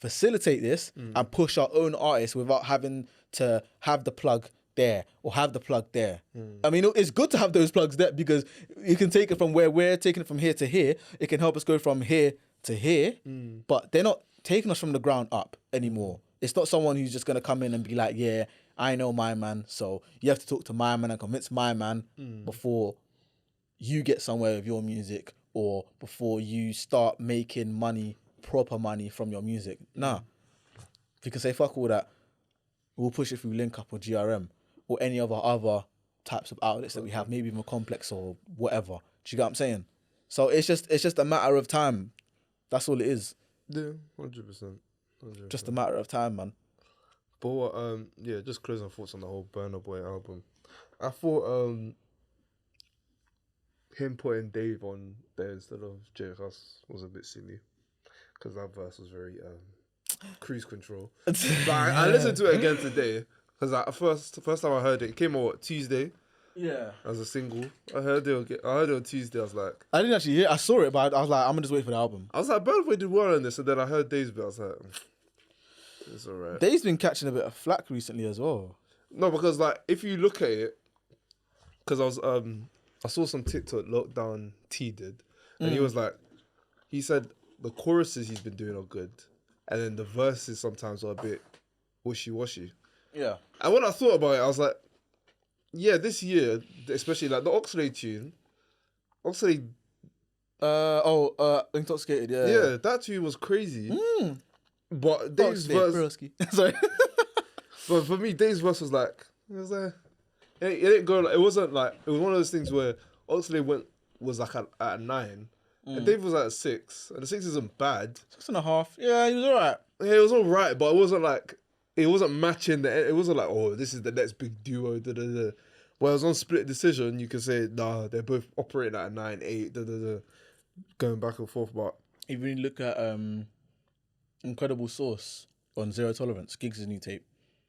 [SPEAKER 2] facilitate this and push our own artists without having to have the plug there or have the plug there. I mean, it's good to have those plugs there because you can take it from where we're taking it from here to here. It can help us go from here to here, but they're not taking us from the ground up anymore. It's not someone who's just going to come in and be like, yeah, I know my man, so you have to talk to my man and convince my man before you get somewhere with your music or before you start making money, proper money from your music. Nah. If you can say fuck all that, we'll push it through Link Up or GRM or any other types of outlets that we have, maybe even Complex or whatever. Do you get what I'm saying? So it's just a matter of time. That's all it is.
[SPEAKER 1] Yeah, 100%.
[SPEAKER 2] Just a matter of time, man.
[SPEAKER 1] But what, just closing thoughts on the whole Burna Boy album. I thought him putting Dave on there instead of J. Huss was a bit silly because that verse was very Cruise Control. But I listened to it again today because like, first time I heard it came on what, Tuesday.
[SPEAKER 2] Yeah.
[SPEAKER 1] As a single. I heard it on Tuesday. I was like,
[SPEAKER 2] I didn't actually hear. I saw it, but I was like, I'm gonna just wait for the album.
[SPEAKER 1] I was like, Burna Boy did well on this, and then I heard Dave's bit. I was like, it's alright.
[SPEAKER 2] Dave's been catching a bit of flack recently as well.
[SPEAKER 1] No, because like if you look at it, because I saw some TikTok Lockdown T did, and he was like, he said the choruses he's been doing are good, and then the verses sometimes are a bit wishy-washy.
[SPEAKER 2] Yeah.
[SPEAKER 1] And when I thought about it, I was like, yeah, this year, especially like the Oxlade tune,
[SPEAKER 2] Intoxicated, yeah.
[SPEAKER 1] Yeah, that tune was crazy. But Dave's verse,
[SPEAKER 2] sorry.
[SPEAKER 1] but for me, Dave's verse was like, it didn't go. It wasn't like, it was one of those things where Oxlade was like at a 9, and Dave was at a 6, and the 6 isn't bad.
[SPEAKER 2] 6.5. Yeah, he was alright.
[SPEAKER 1] Yeah, it was alright, but it wasn't like, it wasn't matching it wasn't like, oh, this is the next big duo. Da, da, da. Whereas on Split Decision, you can say, nah, they're both operating at a 9, 8, da, da, da, going back and forth. But
[SPEAKER 2] even when you look at Incredible Source on Zero Tolerance, Giggs' new tape.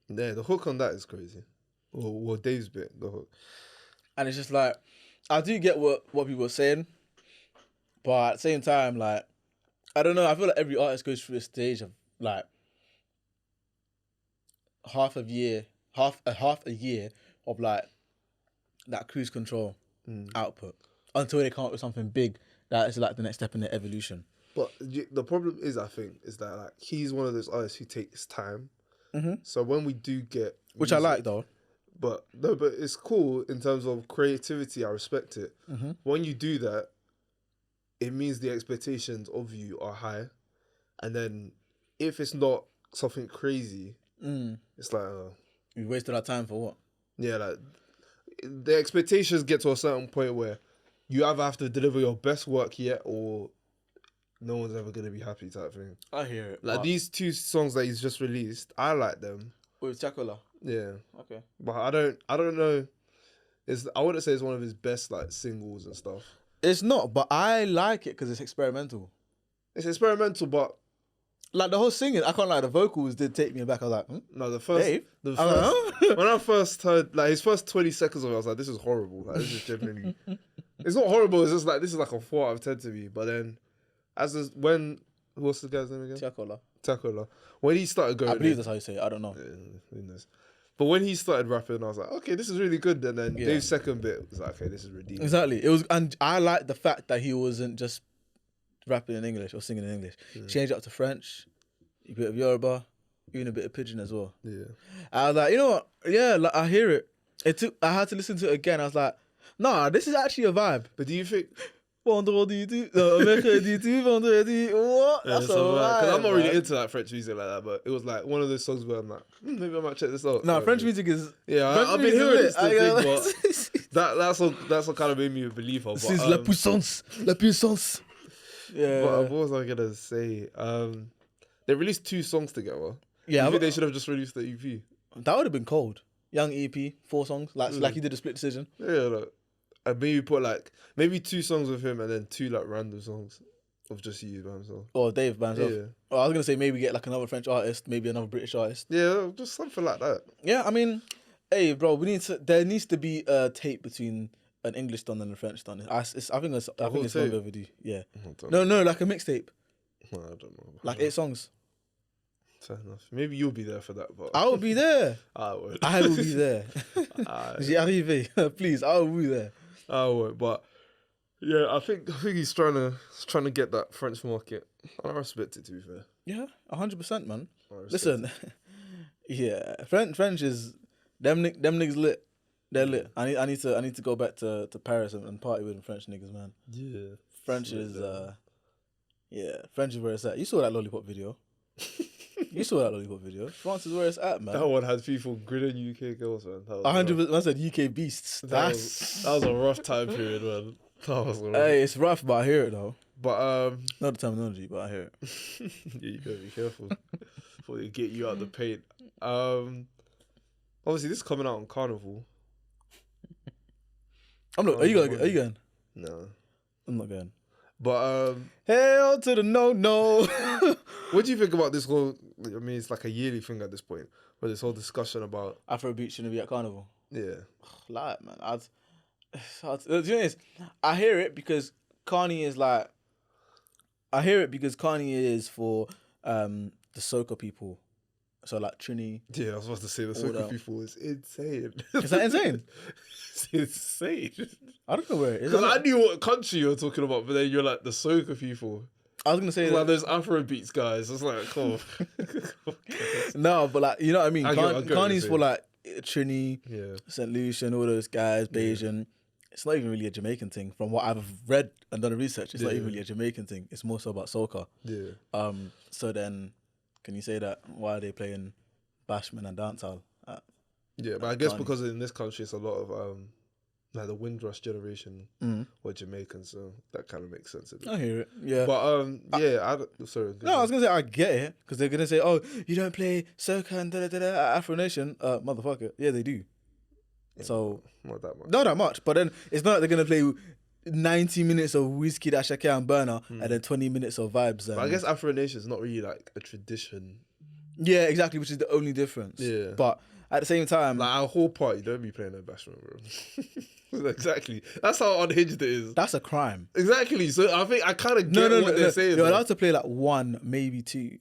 [SPEAKER 1] Yeah, the hook on that is crazy. Well, Dave's bit, the hook.
[SPEAKER 2] And it's just like, I do get what people are saying, but at the same time, like, I don't know, I feel like every artist goes through a stage of like half a year of like that cruise control output until they come up with something big that is like the next step in their evolution.
[SPEAKER 1] But the problem is, I think, is that like he's one of those artists who takes time. So when we do get
[SPEAKER 2] Which I like though.
[SPEAKER 1] But no, but it's cool in terms of creativity. I respect it. When you do that, it means the expectations of you are high, and then if it's not something crazy, it's like
[SPEAKER 2] we wasted our time for what?
[SPEAKER 1] Yeah, like the expectations get to a certain point where you either have to deliver your best work yet, or no one's ever gonna be happy type thing.
[SPEAKER 2] I hear it.
[SPEAKER 1] Like these 2 songs that he's just released, I like them.
[SPEAKER 2] With Chacola.
[SPEAKER 1] Yeah.
[SPEAKER 2] Okay.
[SPEAKER 1] But I don't know. I wouldn't say it's one of his best like singles and stuff.
[SPEAKER 2] It's not, but I like it because it's experimental.
[SPEAKER 1] It's experimental, but
[SPEAKER 2] like the whole singing, I can't lie. The vocals did take me back. I was like,
[SPEAKER 1] no, the first
[SPEAKER 2] Dave?
[SPEAKER 1] when I first heard like his first 20 seconds of it, I was like, this is horrible. Like this is genuinely, it's not horrible. It's just like this is like a 4 out of 10 to me. But then, what's the guy's name again? Chacola. When he started going,
[SPEAKER 2] I believe that's how you say it. I don't know.
[SPEAKER 1] Who knows? But when he started rapping, I was like, okay, this is really good. And then Dave's second bit was like, okay, this is redeeming.
[SPEAKER 2] Exactly. It was, and I like the fact that he wasn't just rapping in English or singing in English. Changed it up to French, a bit of Yoruba, even a bit of Pidgin as well. Yeah. I was like, you know what? Yeah, like, I hear it. I had to listen to it again. I was like, nah, this is actually a vibe.
[SPEAKER 1] But do you think?
[SPEAKER 2] Vendredi, mercredi, vendredi, what?
[SPEAKER 1] Yeah, that's alright. Because I'm not really into like French music like that, but it was like one of those songs where I'm like, maybe I might check this out.
[SPEAKER 2] No, French music is...
[SPEAKER 1] Yeah, I've been hearing this thing, but that's what kind of made me a believer.
[SPEAKER 2] This is la puissance. Yeah.
[SPEAKER 1] But what was I going to say? They released 2 songs together. Yeah. I think they should have just released the EP.
[SPEAKER 2] That would have been cold. Young EP, 4 songs, like he did a Split Decision.
[SPEAKER 1] Yeah, like, and maybe put like, maybe 2 songs with him and then 2 like random songs of just you by himself.
[SPEAKER 2] Or Dave by himself.
[SPEAKER 1] Yeah.
[SPEAKER 2] Or I was going to say maybe get like another French artist, maybe another British artist.
[SPEAKER 1] Yeah, just something like that.
[SPEAKER 2] Yeah, I mean, hey, bro, there needs to be a tape between an English Don and a French Don. I think it's long overdue. Yeah. No, like a mixtape.
[SPEAKER 1] I don't know.
[SPEAKER 2] Like 8 songs.
[SPEAKER 1] Fair enough. Maybe you'll be there for that, but
[SPEAKER 2] I will be there.
[SPEAKER 1] I would.
[SPEAKER 2] I will be there. J'y arrivé. Please, I will be there.
[SPEAKER 1] I would, but yeah, I think he's trying to get that French market. I respect it, to be fair.
[SPEAKER 2] Yeah, 100%, man. Listen, yeah, French is them niggas lit. They're lit. I need to go back to Paris and party with French niggas, man.
[SPEAKER 1] Yeah,
[SPEAKER 2] French is French is where it's at. You saw that Lollipop video. France is where it's at, man.
[SPEAKER 1] That one had people grilling UK girls, man.
[SPEAKER 2] 100%. I said UK beasts.
[SPEAKER 1] That was a rough time period, man.
[SPEAKER 2] Hey, it's rough, but I hear it though.
[SPEAKER 1] But
[SPEAKER 2] not the terminology, but I hear it.
[SPEAKER 1] Yeah, you gotta be careful before they get you out the paint. Obviously, this is coming out on Carnival.
[SPEAKER 2] I'm not. Are you going?
[SPEAKER 1] No,
[SPEAKER 2] I'm not going.
[SPEAKER 1] But
[SPEAKER 2] Hell to the no.
[SPEAKER 1] what do you think about this whole? I mean, it's like a yearly thing at this point, but this whole discussion about
[SPEAKER 2] Afrobeats shouldn't be at Carnival.
[SPEAKER 1] yeah,
[SPEAKER 2] Lie, man. The thing is, I hear it because Kanye is like. I hear it because Kanye is for the soca people. So like Trini.
[SPEAKER 1] yeah. I was supposed to say the soca people is insane.
[SPEAKER 2] Is that insane?
[SPEAKER 1] It's insane.
[SPEAKER 2] I don't know where it is.
[SPEAKER 1] Because I knew what country you were talking about, but then you're like the soca people.
[SPEAKER 2] I was gonna say
[SPEAKER 1] like those Afrobeats guys. It's like cool.
[SPEAKER 2] No, but like you know what I mean.
[SPEAKER 1] I get
[SPEAKER 2] Kanye's for like Trini,
[SPEAKER 1] Yeah.
[SPEAKER 2] St. Lucia, and all those guys, Bayesian. It's not even really a Jamaican thing. From what I've read and done the research, it's not even really a Jamaican thing. It's more so about soca.
[SPEAKER 1] Yeah.
[SPEAKER 2] So then, can you say that why are they playing bashment and dancehall?
[SPEAKER 1] Yeah, but I guess because in this country it's a lot of like the Windrush generation were Jamaican, so that kind of makes sense.
[SPEAKER 2] I hear it. Yeah.
[SPEAKER 1] But yeah, sorry.
[SPEAKER 2] No, I was gonna say I get it because they're gonna say, "Oh, you don't play soca and da da da da Afro Nation, motherfucker." Yeah, they do.
[SPEAKER 1] Yeah,
[SPEAKER 2] so
[SPEAKER 1] not that much.
[SPEAKER 2] Not that much, but then it's not like they're gonna play 90 minutes of Whiskey, Ashake and BURNA, and then 20 minutes of vibes.
[SPEAKER 1] But I guess Afro Nation is not really like a tradition.
[SPEAKER 2] Yeah, exactly, which is the only difference.
[SPEAKER 1] Yeah.
[SPEAKER 2] But at the same time,
[SPEAKER 1] like our whole party don't be playing no bashment, bro. Exactly. That's how unhinged it is.
[SPEAKER 2] That's a crime.
[SPEAKER 1] Exactly. So I think I kind of get what they're saying.
[SPEAKER 2] You're allowed to play like one, maybe two,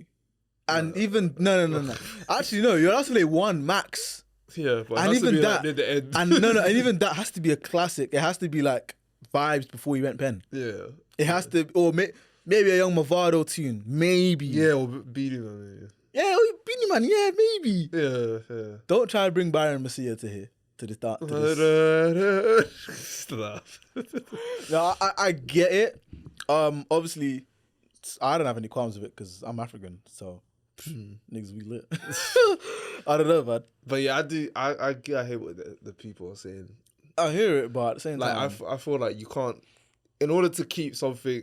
[SPEAKER 2] and even no. Actually, no. You're allowed to play one max.
[SPEAKER 1] Yeah, but
[SPEAKER 2] and even that,
[SPEAKER 1] like near the end.
[SPEAKER 2] and and even that has to be a classic. It has to be like vibes before you went pen.
[SPEAKER 1] Yeah.
[SPEAKER 2] It has to, or maybe a Young Mavado tune, maybe.
[SPEAKER 1] Yeah, or Beanie Man.
[SPEAKER 2] Yeah, Beanie Man. Yeah, maybe.
[SPEAKER 1] Yeah.
[SPEAKER 2] Don't try to bring Byron Messiah to here to this start.
[SPEAKER 1] Stop.
[SPEAKER 2] No, I get it. Obviously, I don't have any qualms with it because I'm African, so niggas we lit. I don't know, man.
[SPEAKER 1] But yeah, I do. I hate what the people are saying.
[SPEAKER 2] I hear it, but at the same time,
[SPEAKER 1] I feel like you can't. In order to keep something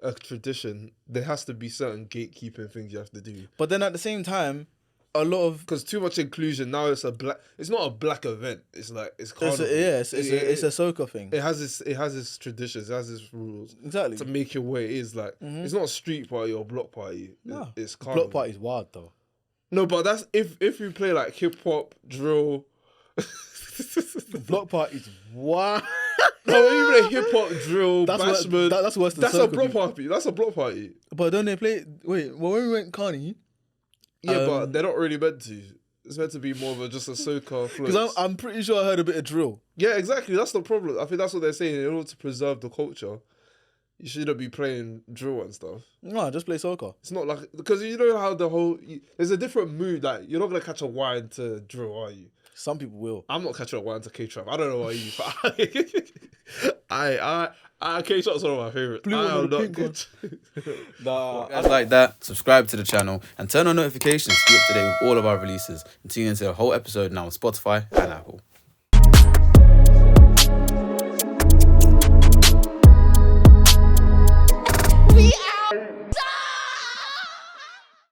[SPEAKER 1] a tradition, there has to be certain gatekeeping things you have to do. But
[SPEAKER 2] then at the same time, a lot of
[SPEAKER 1] because too much inclusion now it's not a black event. It's like it's carnival.
[SPEAKER 2] It's a soca thing.
[SPEAKER 1] It has its traditions. It has its rules.
[SPEAKER 2] Exactly.
[SPEAKER 1] To make your way is like it's not a street party or block party.
[SPEAKER 2] No,
[SPEAKER 1] it's carnival.
[SPEAKER 2] Block party is wild though.
[SPEAKER 1] No, but that's if you play like hip hop, drill.
[SPEAKER 2] Block party is wild.
[SPEAKER 1] No, even a hip hop drill, bashment.
[SPEAKER 2] That's worse than
[SPEAKER 1] that's a block party. That's a block party.
[SPEAKER 2] But don't they play? Wait, well, when we went Carney.
[SPEAKER 1] Yeah, but they're not really meant to. It's meant to be more of just a soca float.
[SPEAKER 2] Because I'm pretty sure I heard a bit of drill.
[SPEAKER 1] Yeah, exactly. That's the problem. I think that's what they're saying. In order to preserve the culture, you shouldn't be playing drill and stuff.
[SPEAKER 2] No, just play soca.
[SPEAKER 1] It's not like because you know how there's a different mood. Like you're not gonna catch a wine to drill, are you?
[SPEAKER 2] Some people will.
[SPEAKER 1] I'm not catching a wine to K-Trap. I don't know about you, but K-Trap's one of my favourites. I am not good.
[SPEAKER 2] Nah.
[SPEAKER 3] Guys like that, subscribe to the channel and turn on notifications to be up to date with all of our releases. And tune into the whole episode now on Spotify and Apple.
[SPEAKER 4] We